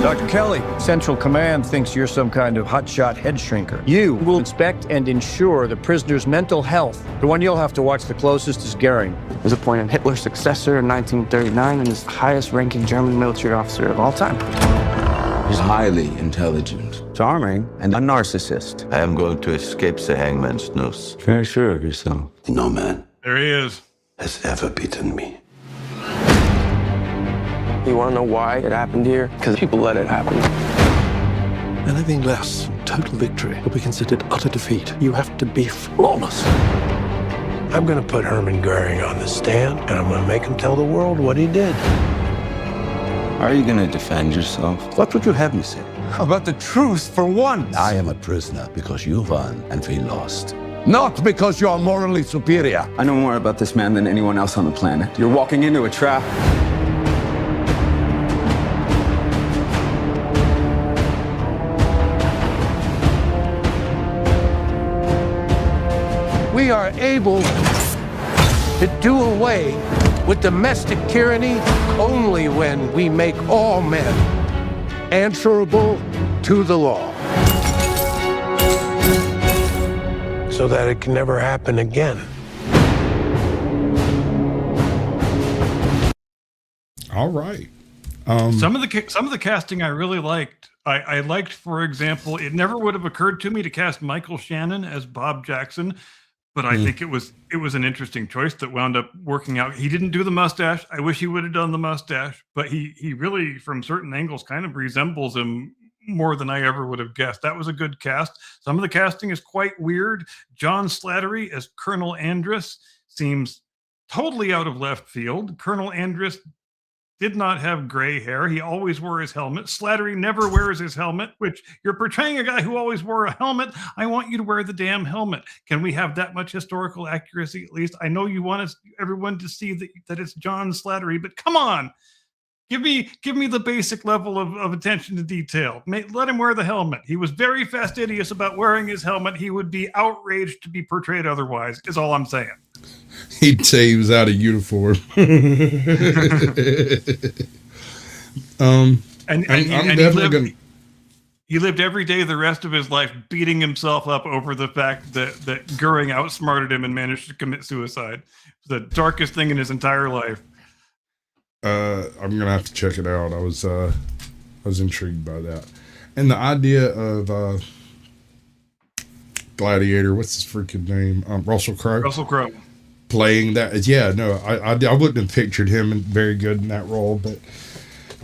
Dr. Kelly, Central Command thinks you're some kind of hotshot head shrinker. You will inspect and ensure the prisoner's mental health. The one you'll have to watch the closest is Goering. He was appointed Hitler's successor in 1939 and is the highest-ranking German military officer of all time. He's highly intelligent, Charming, and a narcissist. I am going to escape the hangman's noose. very sure of yourself. No man There he is. has ever beaten me. You want to know why it happened here? Because people let it happen. Anything less than total victory will be considered utter defeat. You have to be flawless. I'm going to put Hermann Goering on the stand, and I'm going to make him tell the world what he did. How are you going to defend yourself? What would you have me say? How about the truth for once? I am a prisoner because you won and we lost. Not because you are morally superior. I know more about this man than anyone else on the planet. You're walking into a trap. We are able to do away with domestic tyranny only when we make all men answerable to the law. So that it can never happen again. All right. Some of the casting I really liked. I liked, for example, it never would have occurred to me to cast Michael Shannon as Bob Jackson, but I think it was an interesting choice that wound up working out. He didn't do the mustache. I wish he would have done the mustache, but he really, from certain angles, kind of resembles him more than I ever would have guessed. That was a good cast. Some of the casting is quite weird. John Slattery as Colonel Andrus seems totally out of left field. Colonel Andrus did not have gray hair. He always wore his helmet. Slattery never wears his helmet, which you're portraying a guy who always wore a helmet. I want you to wear the damn helmet. Can we have that much historical accuracy at least? I know you want everyone to see that it's John Slattery, but come on. Give me the basic level of attention to detail. Let him wear the helmet. He was very fastidious about wearing his helmet. He would be outraged to be portrayed otherwise, is all I'm saying. He'd say he was out of uniform. He lived every day the rest of his life beating himself up over the fact that Goering outsmarted him and managed to commit suicide. The darkest thing in his entire life. I'm gonna have to check it out. I was intrigued by that, and the idea of Gladiator. What's his freaking name? Russell Crowe. Russell Crowe playing that. Yeah, no, I wouldn't have pictured him very good in that role, but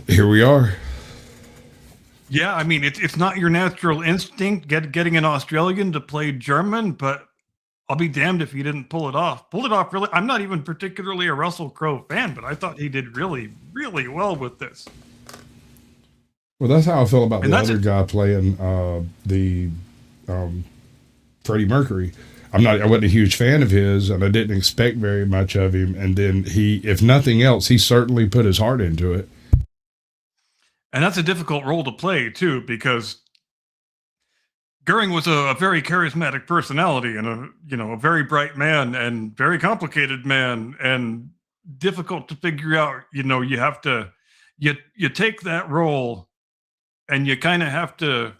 here we are. Yeah, I mean it's not your natural instinct getting an Australian to play German, but I'll be damned if he didn't pull it off. Pulled it off really. I'm not even particularly a Russell Crowe fan, but I thought he did really, really well with this. Well, that's how I feel about the other guy playing the Freddie Mercury. I wasn't a huge fan of his, and I didn't expect very much of him. And then if nothing else, he certainly put his heart into it. And that's a difficult role to play too, because Goering was a very charismatic personality and a very bright man and very complicated man and difficult to figure out. You have to you take that role and you kind of have to.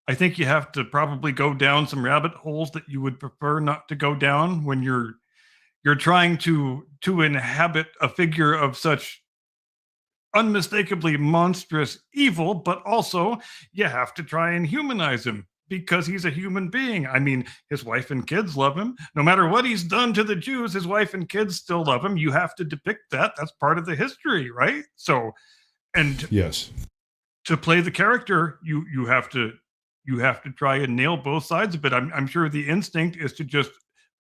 I think you have to probably go down some rabbit holes that you would prefer not to go down when you're trying to inhabit a figure of such unmistakably monstrous evil, but also you have to try and humanize him because he's a human being. I mean, his wife and kids love him. No matter what he's done to the Jews, his wife and kids still love him. You have to depict that. That's part of the history, right? So, and yes, to play the character, you have to try and nail both sides of it. I'm sure the instinct is to just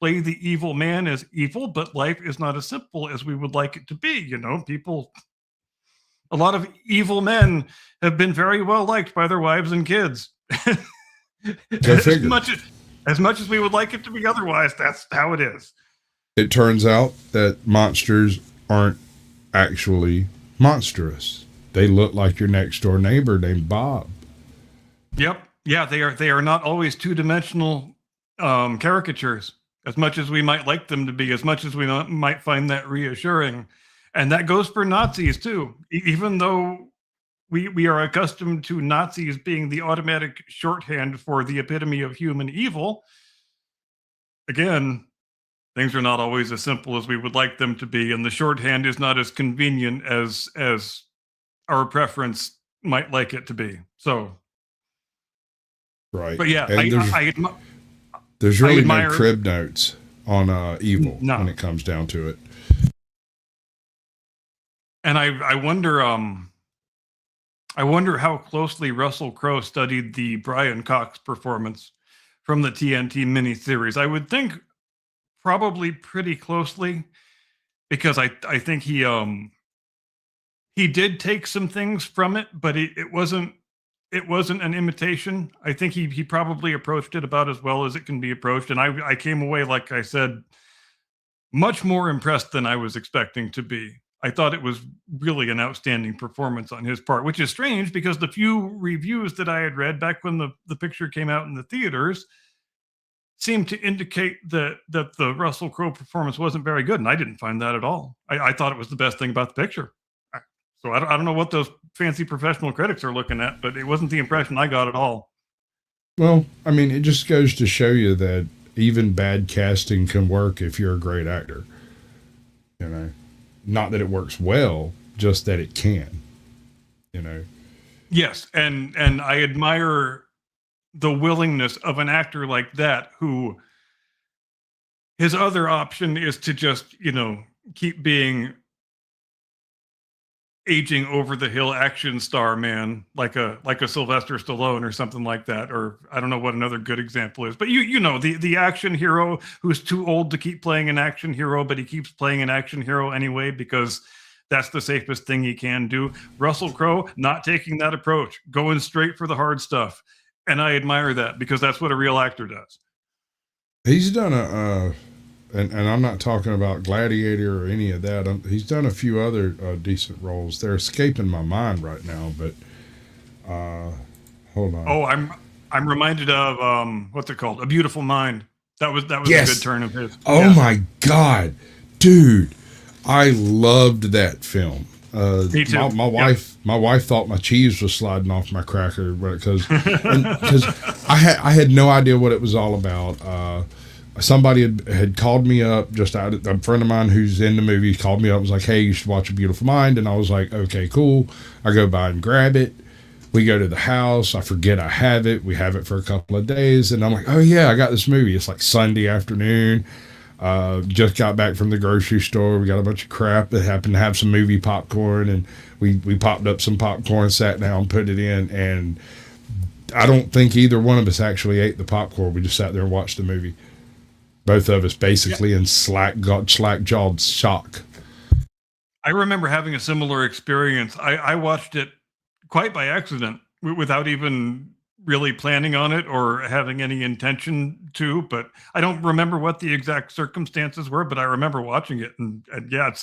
play the evil man as evil, but life is not as simple as we would like it to be. A lot of evil men have been very well liked by their wives and kids. as much as we would like it to be otherwise, that's how it is. It turns out that monsters aren't actually monstrous. They look like your next door neighbor named Bob. Yep. Yeah, they are not always two-dimensional caricatures, as much as we might like them to be, as much as we might find that reassuring. And that goes for Nazis too. Even though we are accustomed to Nazis being the automatic shorthand for the epitome of human evil, again, things are not always as simple as we would like them to be, and the shorthand is not as convenient as our preference might like it to be. So, right. But yeah, there's really admire, no crib notes on evil no. when it comes down to it. And I wonder how closely Russell Crowe studied the Brian Cox performance from the TNT miniseries. I would think probably pretty closely, because I think he did take some things from it, but it wasn't an imitation. I think he probably approached it about as well as it can be approached. And I came away, like I said, much more impressed than I was expecting to be. I thought it was really an outstanding performance on his part, which is strange because the few reviews that I had read back when the picture came out in the theaters seemed to indicate that the Russell Crowe performance wasn't very good, and I didn't find that at all. I thought it was the best thing about the picture. So I don't know what those fancy professional critics are looking at, but it wasn't the impression I got at all. Well, I mean, it just goes to show you that even bad casting can work if you're a great actor. You know, not that it works well, just that it can. You know. Yes, and I admire the willingness of an actor like that, who his other option is to just, keep being aging over the hill action star man, like a Sylvester Stallone or something like that, or I don't know what another good example is, but you know the action hero who's too old to keep playing an action hero, but he keeps playing an action hero anyway because that's the safest thing he can do. Russell Crowe not taking that approach, going straight for the hard stuff, and I admire that because that's what a real actor does. He's done and I'm not talking about Gladiator or any of that. He's done a few other decent roles. They're escaping my mind right now, but hold on. Oh, I'm reminded of what's it called? A Beautiful Mind. That was yes. A good turn of his. Oh my God, dude, I loved that film. Me too. My wife thought my cheese was sliding off my cracker because I had no idea what it was all about. Somebody had called me up, a friend of mine who's in the movie called me up and was like, hey, you should watch A Beautiful Mind. And I was like, okay, cool. I go by and grab it. We go to the house. I forget I have it. We have it for a couple of days. And I'm like, oh yeah, I got this movie. It's like Sunday afternoon. Just got back from the grocery store. We got a bunch of crap that happened to have some movie popcorn. And we popped up some popcorn, sat down, put it in. And I don't think either one of us actually ate the popcorn. We just sat there and watched the movie. Both of us basically in slack-jawed shock. I remember having a similar experience. I watched it quite by accident without even really planning on it or having any intention to, but I don't remember what the exact circumstances were, but I remember watching it. And yeah,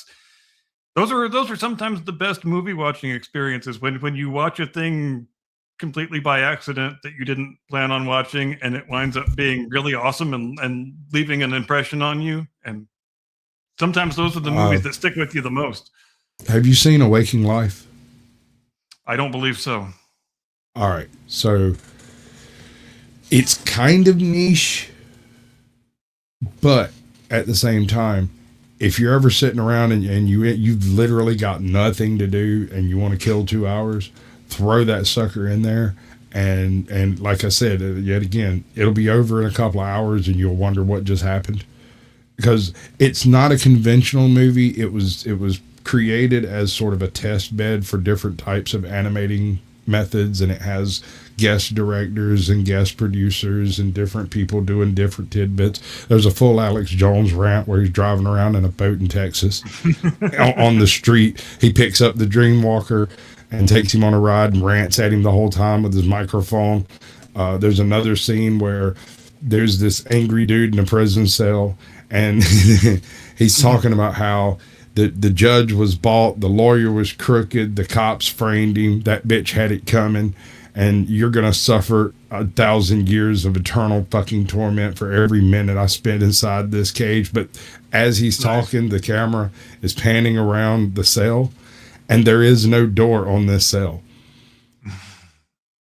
those are sometimes the best movie watching experiences when you watch a thing completely by accident that you didn't plan on watching, and it winds up being really awesome and leaving an impression on you. And sometimes those are the movies that stick with you the most. Have you seen A Waking Life? I don't believe so. All right. So it's kind of niche, but at the same time, if you're ever sitting around and you've literally got nothing to do and you want to kill 2 hours, throw that sucker in there, and like I said, yet again, it'll be over in a couple of hours and you'll wonder what just happened, because it's not a conventional movie. It was created as sort of a test bed for different types of animating methods, and it has guest directors and guest producers and different people doing different tidbits. There's a full Alex Jones rant where he's driving around in a boat in Texas on the street. He picks up the Dreamwalker and takes him on a ride and rants at him the whole time with his microphone. There's another scene where there's this angry dude in a prison cell, and he's talking about how the judge was bought, the lawyer was crooked, the cops framed him, that bitch had it coming. and you're going to suffer 1,000 years of eternal fucking torment for every minute I spend inside this cage. But as he's talking, the camera is panning around the cell, and there is no door on this cell.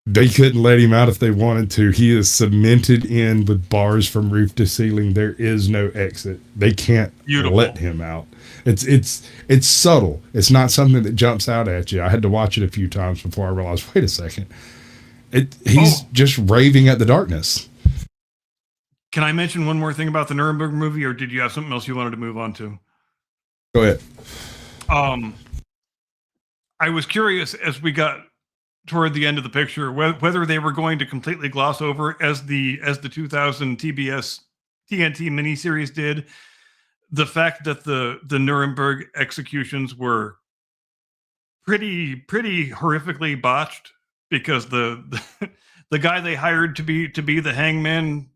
They couldn't let him out if they wanted to. He is cemented in with bars from roof to ceiling. There is no exit. They can't let him out. It's subtle. It's not something that jumps out at you. I had to watch it a few times before I realized, wait a second. He's just raving at the darkness. Can I mention one more thing about the Nuremberg movie, or did you have something else you wanted to move on to? Go ahead. I was curious as we got toward the end of the picture whether they were going to completely gloss over, as the 2000 TNT miniseries did, the fact that the Nuremberg executions were pretty horrifically botched, because the guy they hired to be the hangman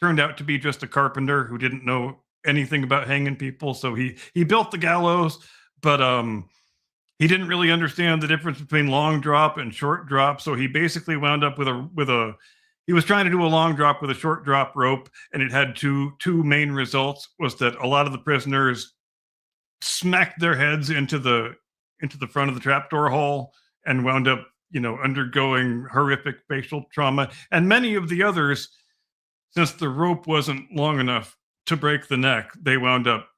turned out to be just a carpenter who didn't know anything about hanging people. So he built the gallows, but he didn't really understand the difference between long drop and short drop. So he basically wound up he was trying to do a long drop with a short drop rope, and it had two main results. Was that a lot of the prisoners smacked their heads into the front of the trapdoor hole and wound up, undergoing horrific facial trauma. And many of the others, since the rope wasn't long enough to break the neck, they wound up,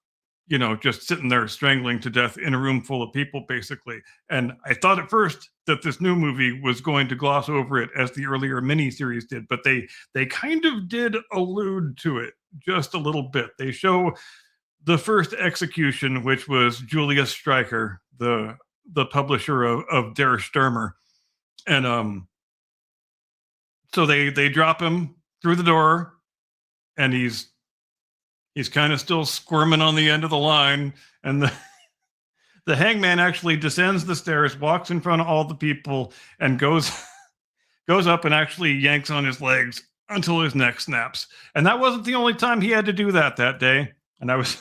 just sitting there strangling to death in a room full of people, basically. And I thought at first that this new movie was going to gloss over it as the earlier miniseries did, but they kind of did allude to it just a little bit. They show the first execution, which was Julius Streicher, the publisher of Der Stürmer. And so they drop him through the door, and he's kind of still squirming on the end of the line, and the hangman actually descends the stairs, walks in front of all the people, and goes up and actually yanks on his legs until his neck snaps. And that wasn't the only time he had to do that day. And I was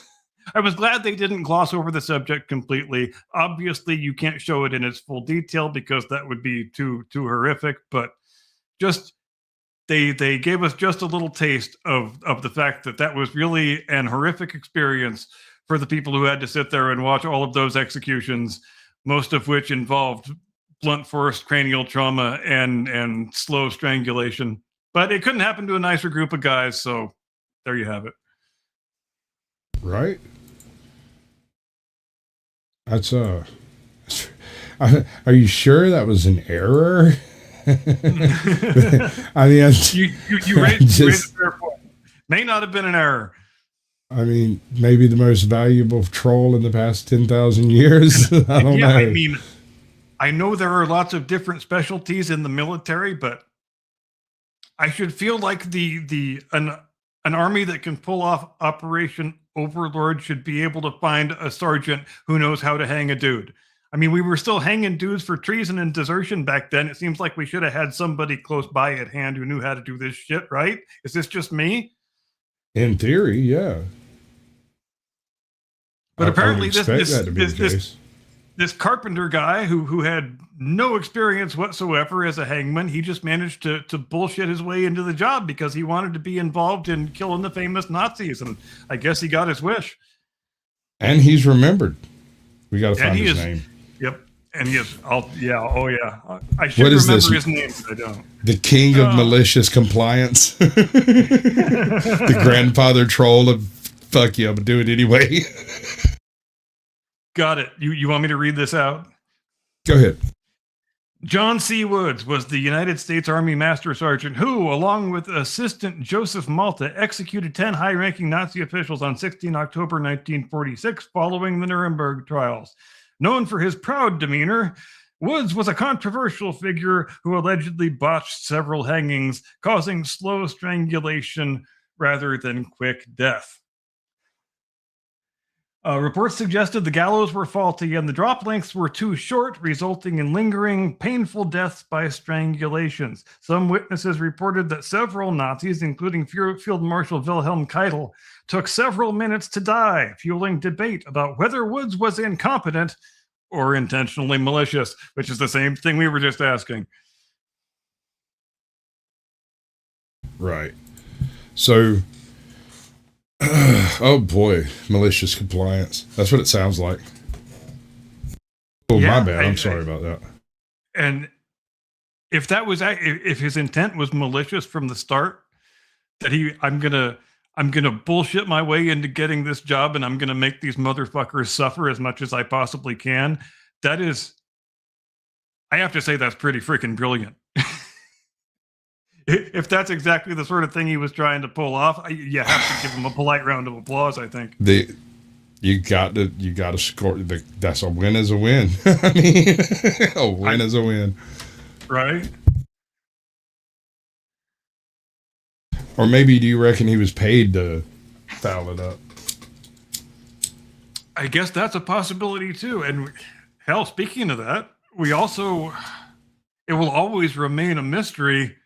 glad they didn't gloss over the subject completely. Obviously, you can't show it in its full detail because that would be too horrific, but just they gave us just a little taste of the fact that was really an horrific experience for the people who had to sit there and watch all of those executions, most of which involved blunt force cranial trauma and slow strangulation. But it couldn't happen to a nicer group of guys, so there you have it. Right? That's are you sure that was an error? I mean, you raised a fair point. May not have been an error. I mean, maybe the most valuable troll in the past 10,000 years. I don't know. I mean, I know there are lots of different specialties in the military, but I should feel like an army that can pull off Operation Overlord should be able to find a sergeant who knows how to hang a dude. I mean, we were still hanging dudes for treason and desertion back then. It seems like we should have had somebody close by at hand who knew how to do this shit, right? Is this just me? In theory, yeah. But apparently this carpenter guy who had no experience whatsoever as a hangman, he just managed to bullshit his way into the job because he wanted to be involved in killing the famous Nazis. And I guess he got his wish. And he's remembered. We got to find his name. Yep. And he is. I should remember his name, but I don't. The king of malicious compliance. The grandfather troll of fuck you, but do it anyway. Got it. You want me to read this out? Go ahead. John C. Woods was the United States Army Master Sergeant who, along with Assistant Joseph Malta, executed 10 high-ranking Nazi officials on 16 October 1946 following the Nuremberg trials. Known for his proud demeanor, Woods was a controversial figure who allegedly botched several hangings, causing slow strangulation rather than quick death. Reports suggested the gallows were faulty and the drop lengths were too short, resulting in lingering, painful deaths by strangulations. Some witnesses reported that several Nazis, including Field Marshal Wilhelm Keitel, took several minutes to die, fueling debate about whether Woods was incompetent or intentionally malicious, which is the same thing we were just asking. Right. So, oh boy, malicious compliance. That's what it sounds like. Oh, Yeah, my bad. I'm sorry about that. And if that was if his intent was malicious from the start, that I'm gonna bullshit my way into getting this job, and I'm gonna make these motherfuckers suffer as much as I possibly can. That is, I have to say, that's pretty freaking brilliant. If that's exactly the sort of thing he was trying to pull off, you have to give him a polite round of applause, I think. You got to score. That's a win is a win. I mean, a win is a win. Right? Or maybe do you reckon he was paid to foul it up? I guess that's a possibility too. And hell, speaking of that, it will always remain a mystery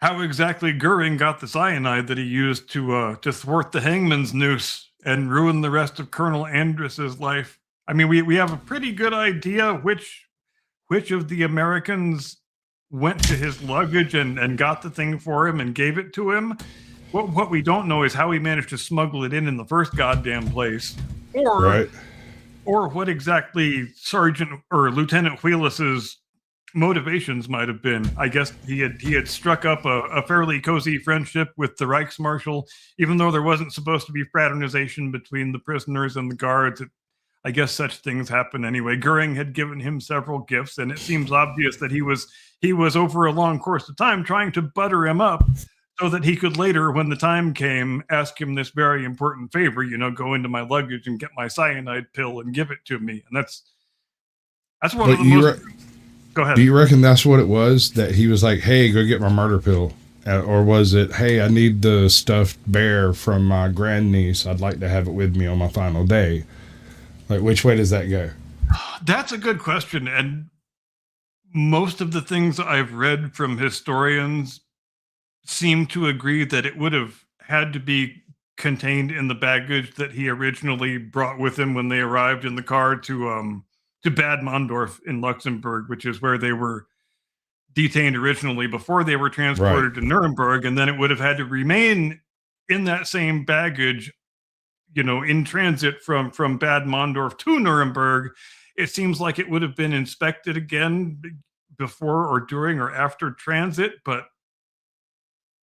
how exactly Goering got the cyanide that he used to thwart the hangman's noose and ruin the rest of Colonel Andrus's life. I mean, we have a pretty good idea which of the Americans went to his luggage and got the thing for him and gave it to him. What we don't know is how he managed to smuggle it in the first goddamn place, or what exactly Sergeant or Lieutenant Wheelis's motivations might have been. I guess he had struck up a fairly cozy friendship with the Reichsmarshal, even though there wasn't supposed to be fraternization between the prisoners and the guards. I guess such things happen anyway. Goering had given him several gifts, and it seems obvious that he was over a long course of time trying to butter him up so that he could later, when the time came, ask him this very important favor, go into my luggage and get my cyanide pill and give it to me. And that's one of the most... Go ahead. Do you reckon that's what it was? That he was like, hey, go get my murder pill? Or was it, hey, I need the stuffed bear from my grandniece. I'd like to have it with me on my final day. Like, which way does that go? That's a good question. And most of the things I've read from historians seem to agree that it would have had to be contained in the baggage that he originally brought with him when they arrived in the car to Bad Mondorf in Luxembourg, which is where they were detained originally before they were transported to Nuremberg. And then it would have had to remain in that same baggage, in transit from Bad Mondorf to Nuremberg. It seems like it would have been inspected again before or during or after transit, but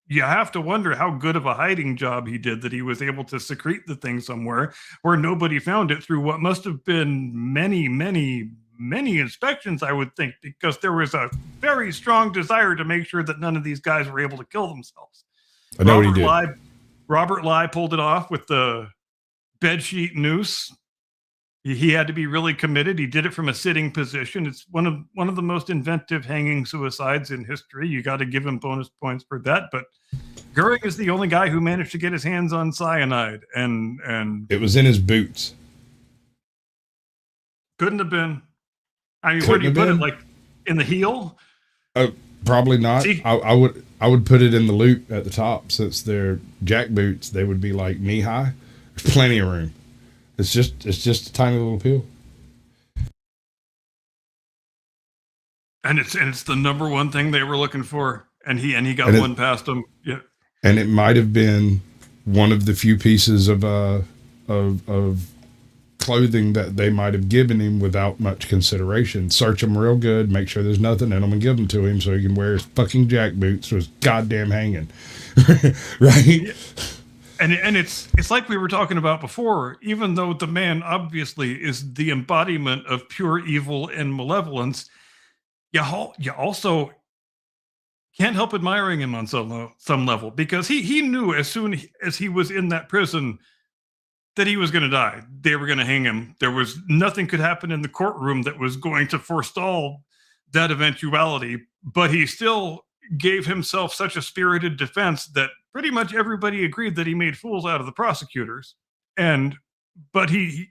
you have to wonder how good of a hiding job he did that he was able to secrete the thing somewhere where nobody found it through what must have been many, many, many inspections, I would think, because there was a very strong desire to make sure that none of these guys were able to kill themselves. I know what he did. Robert Lye pulled it off with the bedsheet noose. He had to be really committed. He did it from a sitting position. It's one of the most inventive hanging suicides in history. You got to give him bonus points for that. But Goering is the only guy who managed to get his hands on cyanide, and it was in his boots. Couldn't have been. I mean, where do you put it? Like in the heel? Probably not. See? I would put it in the loop at the top, since they're jack boots. They would be like knee high. There's plenty of room. It's just a tiny little pill. And it's the number one thing they were looking for. And he got one past them. Yeah. And it might have been one of the few pieces of clothing that they might have given him without much consideration. Search them real good, make sure there's nothing in them, and give them to him so he can wear his fucking jack boots or his goddamn hanging. Right? Yeah. And it's like we were talking about before, even though the man obviously is the embodiment of pure evil and malevolence, you also can't help admiring him on some level, because he knew as soon as he was in that prison that he was going to die. They were going to hang him. There was nothing could happen in the courtroom that was going to forestall that eventuality, but he still gave himself such a spirited defense that pretty much everybody agreed that he made fools out of the prosecutors. But he,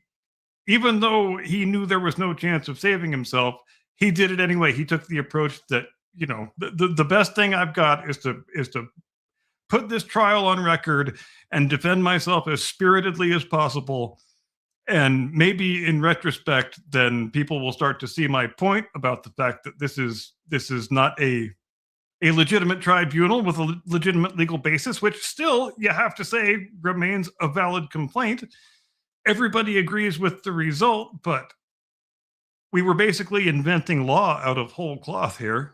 even though he knew there was no chance of saving himself, he did it anyway. He took the approach that, the best thing I've got is to put this trial on record and defend myself as spiritedly as possible. And maybe in retrospect, then people will start to see my point about the fact that this is not a a legitimate tribunal with a legitimate legal basis, which still, you have to say, remains a valid complaint. Everybody agrees with the result, but we were basically inventing law out of whole cloth here.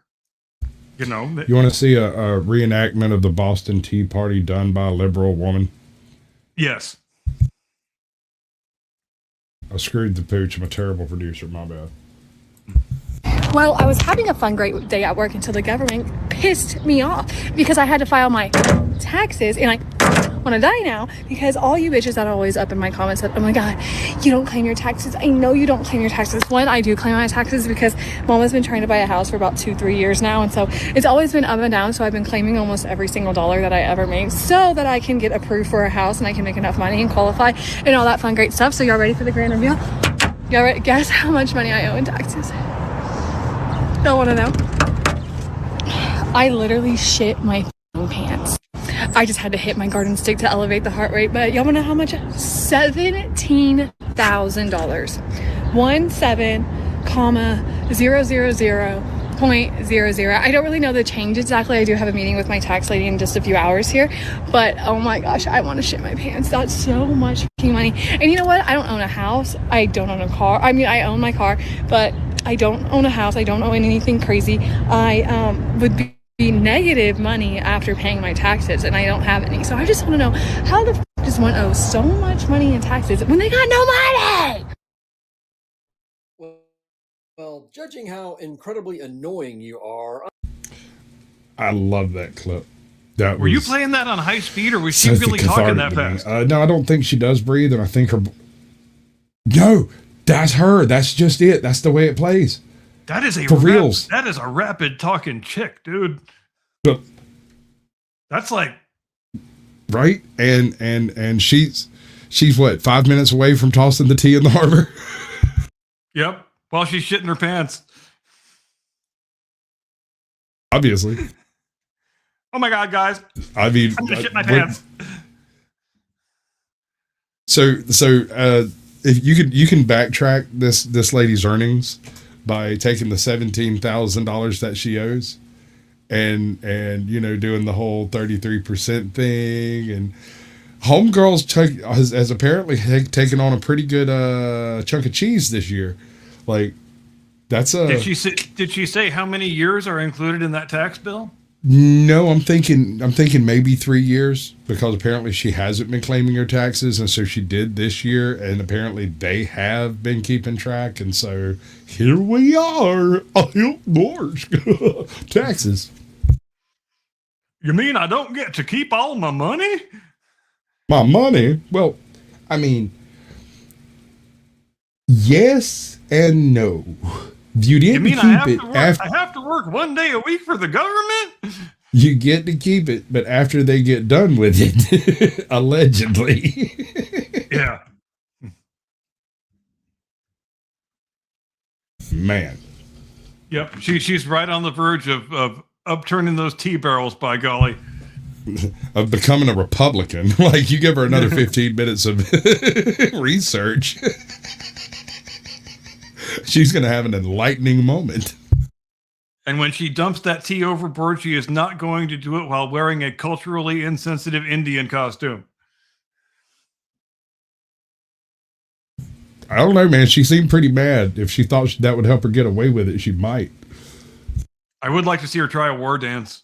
You know, you want to see a reenactment of the Boston Tea Party done by a liberal woman? Yes. I screwed the pooch. I'm a terrible producer. My bad. Well, I was having a fun, great day at work until the government pissed me off because I had to file my taxes, and I want to die now because all you bitches that are always up in my comments said, oh my God, you don't claim your taxes. I know you don't claim your taxes. One, I do claim my taxes because Mama's been trying to buy a house for about 2-3 years now, and so it's always been up and down, so I've been claiming almost every single dollar that I ever make so that I can get approved for a house and I can make enough money and qualify and all that fun, great stuff. So y'all ready for the grand reveal? Y'all ready? Guess how much money I owe in taxes? Don't want to know. I literally shit my pants. I just had to hit my garden stick to elevate the heart rate, but y'all want to know how much? $17,000. 17,000,000.00. I don't really know the change exactly. I do have a meeting with my tax lady in just a few hours here, but oh my gosh, I want to shit my pants. That's so much fucking money. And you know what? I don't own a house. I don't own a car. I mean, I own my car, but I don't own a house. I don't own anything crazy. I would be negative money after paying my taxes, and I don't have any. So I just want to know, how the does one owe so much money in taxes when they got no money? Well, judging how incredibly annoying you are. I love that clip. Were you playing that on high speed, or was she really talking that fast? No, I don't think she does breathe, and I think her. No, that's her. That's just it. That's the way it plays. That is for reals. That is a rapid talking chick, dude. But, that's like right, and she's what, 5 minutes away from tossing the tea in the harbor. Yep, while she's shitting her pants. Obviously. Oh my God, guys! I mean, I'm gonna shit my pants. So if you can backtrack this lady's earnings by taking the $17,000 that she owes, and you know, doing the whole 33% thing, and homegirls has apparently taken on a pretty good chunk of cheese this year. Like, that's a. Did she say how many years are included in that tax bill? No, I'm thinking maybe 3 years, because apparently she hasn't been claiming her taxes, and so she did this year, and apparently they have been keeping track, and so here we are. Taxes. You mean I don't get to keep all my money? My money? Well, I mean, yes and no. You didn't keep it after. I have to work 1 day a week for the government? You get to keep it, but after they get done with it, allegedly. Yeah. Man. Yep. She's right on the verge of upturning those tea barrels, by golly. Of becoming a Republican. Like, you give her another 15 minutes of research. She's going to have an enlightening moment. And when she dumps that tea overboard, she is not going to do it while wearing a culturally insensitive Indian costume. I don't know, man. She seemed pretty mad. If she thought that would help her get away with it, she might. I would like to see her try a war dance.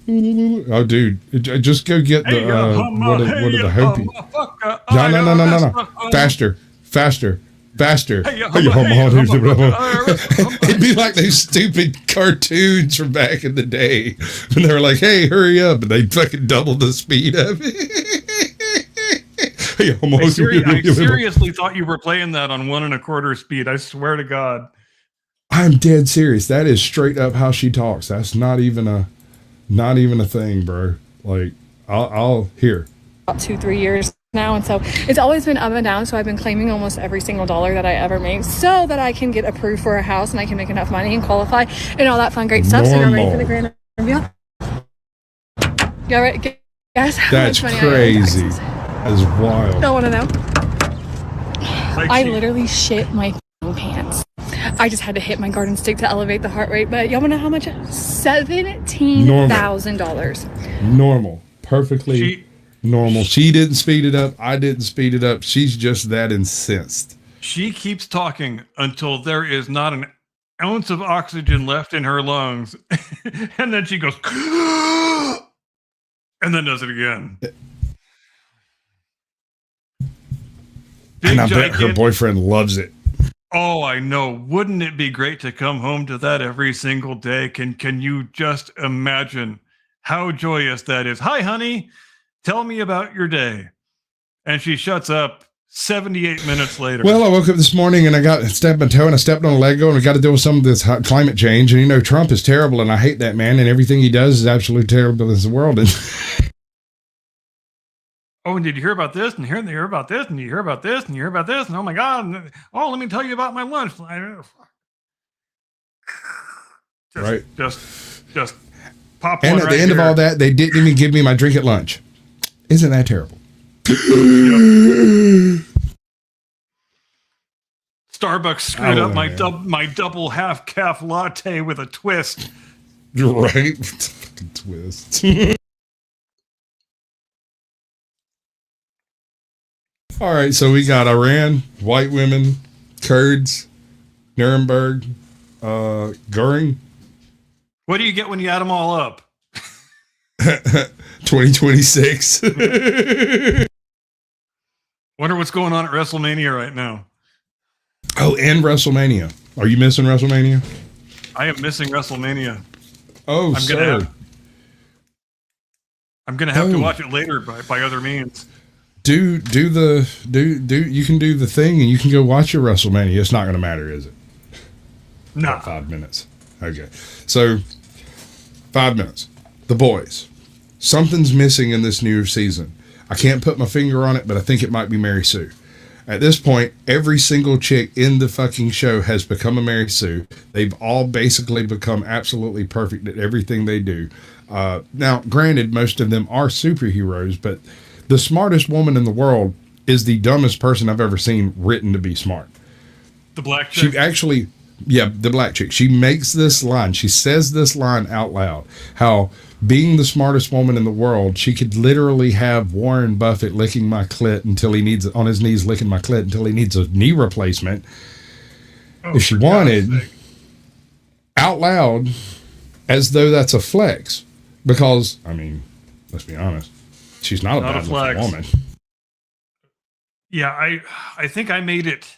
Oh, dude. Just go get the, what are the Hopi? No. Faster. It'd be like those stupid cartoons from back in the day when they were like, hey, hurry up, and they'd fucking double the speed of it. I seriously thought you were playing that on 1 1/4 speed. I swear to God. I'm dead serious. That is straight up how she talks. That's not even a thing, bro. Like, I'll hear. About 2-3 years now, and so it's always been up and down, so I've been claiming almost every single dollar that I ever make so that I can get approved for a house and I can make enough money and qualify and all that fun, great stuff. So you're ready for the grand reveal? Y'all ready? Guess how That's much money crazy. I owe in taxes? That's wild. Don't want to know. I literally shit my pants. I just had to hit my garden stick to elevate the heart rate. But y'all want to know how much? $17,000. Normal. Perfectly normal. She didn't speed it up. I didn't speed it up. She's just that incensed. She keeps talking until there is not an ounce of oxygen left in her lungs. And then she goes, and then does it again. And I bet her boyfriend loves it. Oh, I know. Wouldn't it be great to come home to that every single day? Can you just imagine how joyous that is? Hi, honey. Tell me about your day. And she shuts up 78 minutes later. Well, I woke up this morning and I got stepped my toe and I stepped on a Lego and I got to deal with some of this climate change. And, you know, Trump is terrible and I hate that man and everything he does is absolutely terrible in this world. And oh, and did you hear about this? And hear about this? And you hear about this? And you hear about this? And oh my God. And, oh, let me tell you about my lunch. Just pop one. And at the end of all that, they didn't even give me my drink at lunch. Isn't that terrible? Starbucks screwed up my double half calf latte with a twist. Right? Fucking twist. All right, so we got Iran, white women, Kurds, Nuremberg, Goering. What do you get when you add them all up? 2026. Wonder what's going on at WrestleMania right now. Oh, and WrestleMania. Are you missing WrestleMania? I am missing WrestleMania. Oh, I'm gonna have to watch it later by other means. Do you can do the thing and you can go watch your WrestleMania. It's not gonna matter, is it? No. About 5 minutes. Okay. So 5 minutes. The Boys. Something's missing in this new season. I can't put my finger on it, but I think it might be Mary Sue. At this point, every single chick in the fucking show has become a Mary Sue. They've all basically become absolutely perfect at everything they do. Now, granted, most of them are superheroes, but the smartest woman in the world is the dumbest person I've ever seen written to be smart. The black chick? She actually, the black chick. She makes this line. She says this line out loud. How being the smartest woman in the world, she could literally have Warren Buffett licking my clit until he needs, on his knees licking my clit until he needs a knee replacement. If she wanted, out loud, as though that's a flex. Because, I mean, let's be honest, she's not a bad looking woman. Yeah, I think I made it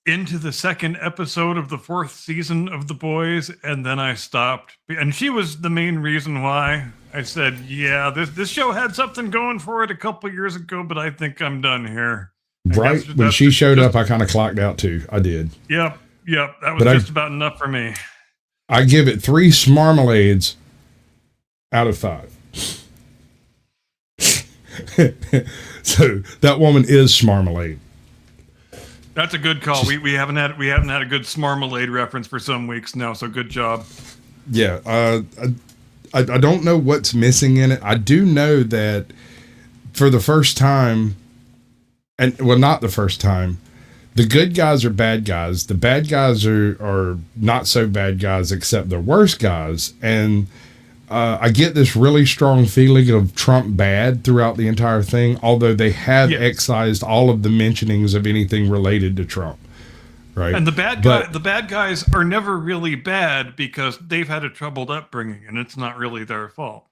into the second episode of the 4th season of The Boys, and then I stopped. And she was the main reason why I said, yeah, this show had something going for it a couple years ago, but I think I'm done here. Right when she showed up, I kind of clocked out too. I did. Yep. That was just about enough for me. I give it 3 Smarmalades out of 5. So that woman is Smarmalade. That's a good call. We haven't had a good Smarmalade reference for some weeks now, so good job. Yeah, I don't know what's missing in it. I do know that for the first time, and well, not the first time, the good guys are bad guys. The bad guys are not so bad guys, except the worst guys. And I get this really strong feeling of Trump bad throughout the entire thing, although they have excised all of the mentionings of anything related to Trump. Right. And the bad guys are never really bad because they've had a troubled upbringing and it's not really their fault.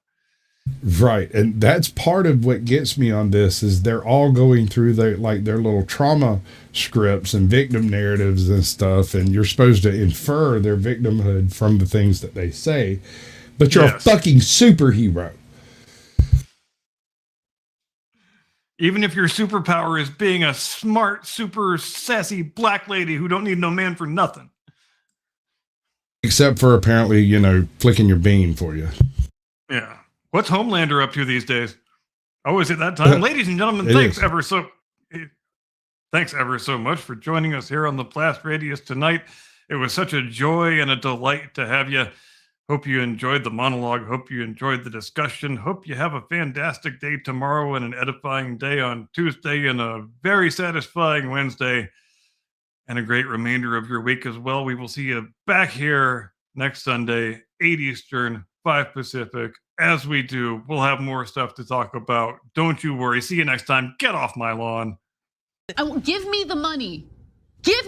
Right. And that's part of what gets me on this is they're all going through their little trauma scripts and victim narratives and stuff. And you're supposed to infer their victimhood from the things that they say. But you're a fucking superhero. Even if your superpower is being a smart, super sassy black lady who don't need no man for nothing. Except for apparently, flicking your bean for you. Yeah. What's Homelander up to these days? Oh, is it that time? Ladies and gentlemen, thanks ever so much for joining us here on the Blast Radius tonight. It was such a joy and a delight to have you. Hope you enjoyed the monologue. Hope you enjoyed the discussion. Hope you have a fantastic day tomorrow and an edifying day on Tuesday and a very satisfying Wednesday. and a great remainder of your week as well. We will see you back here next Sunday, 8 Eastern, 5 Pacific. As we do, we'll have more stuff to talk about. Don't you worry. See you next time. Get off my lawn. Give me the money. Give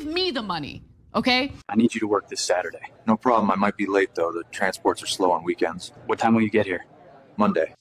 me the money, okay? I need you to work this Saturday. No problem. I might be late, though. The transports are slow on weekends. What time will you get here? Monday.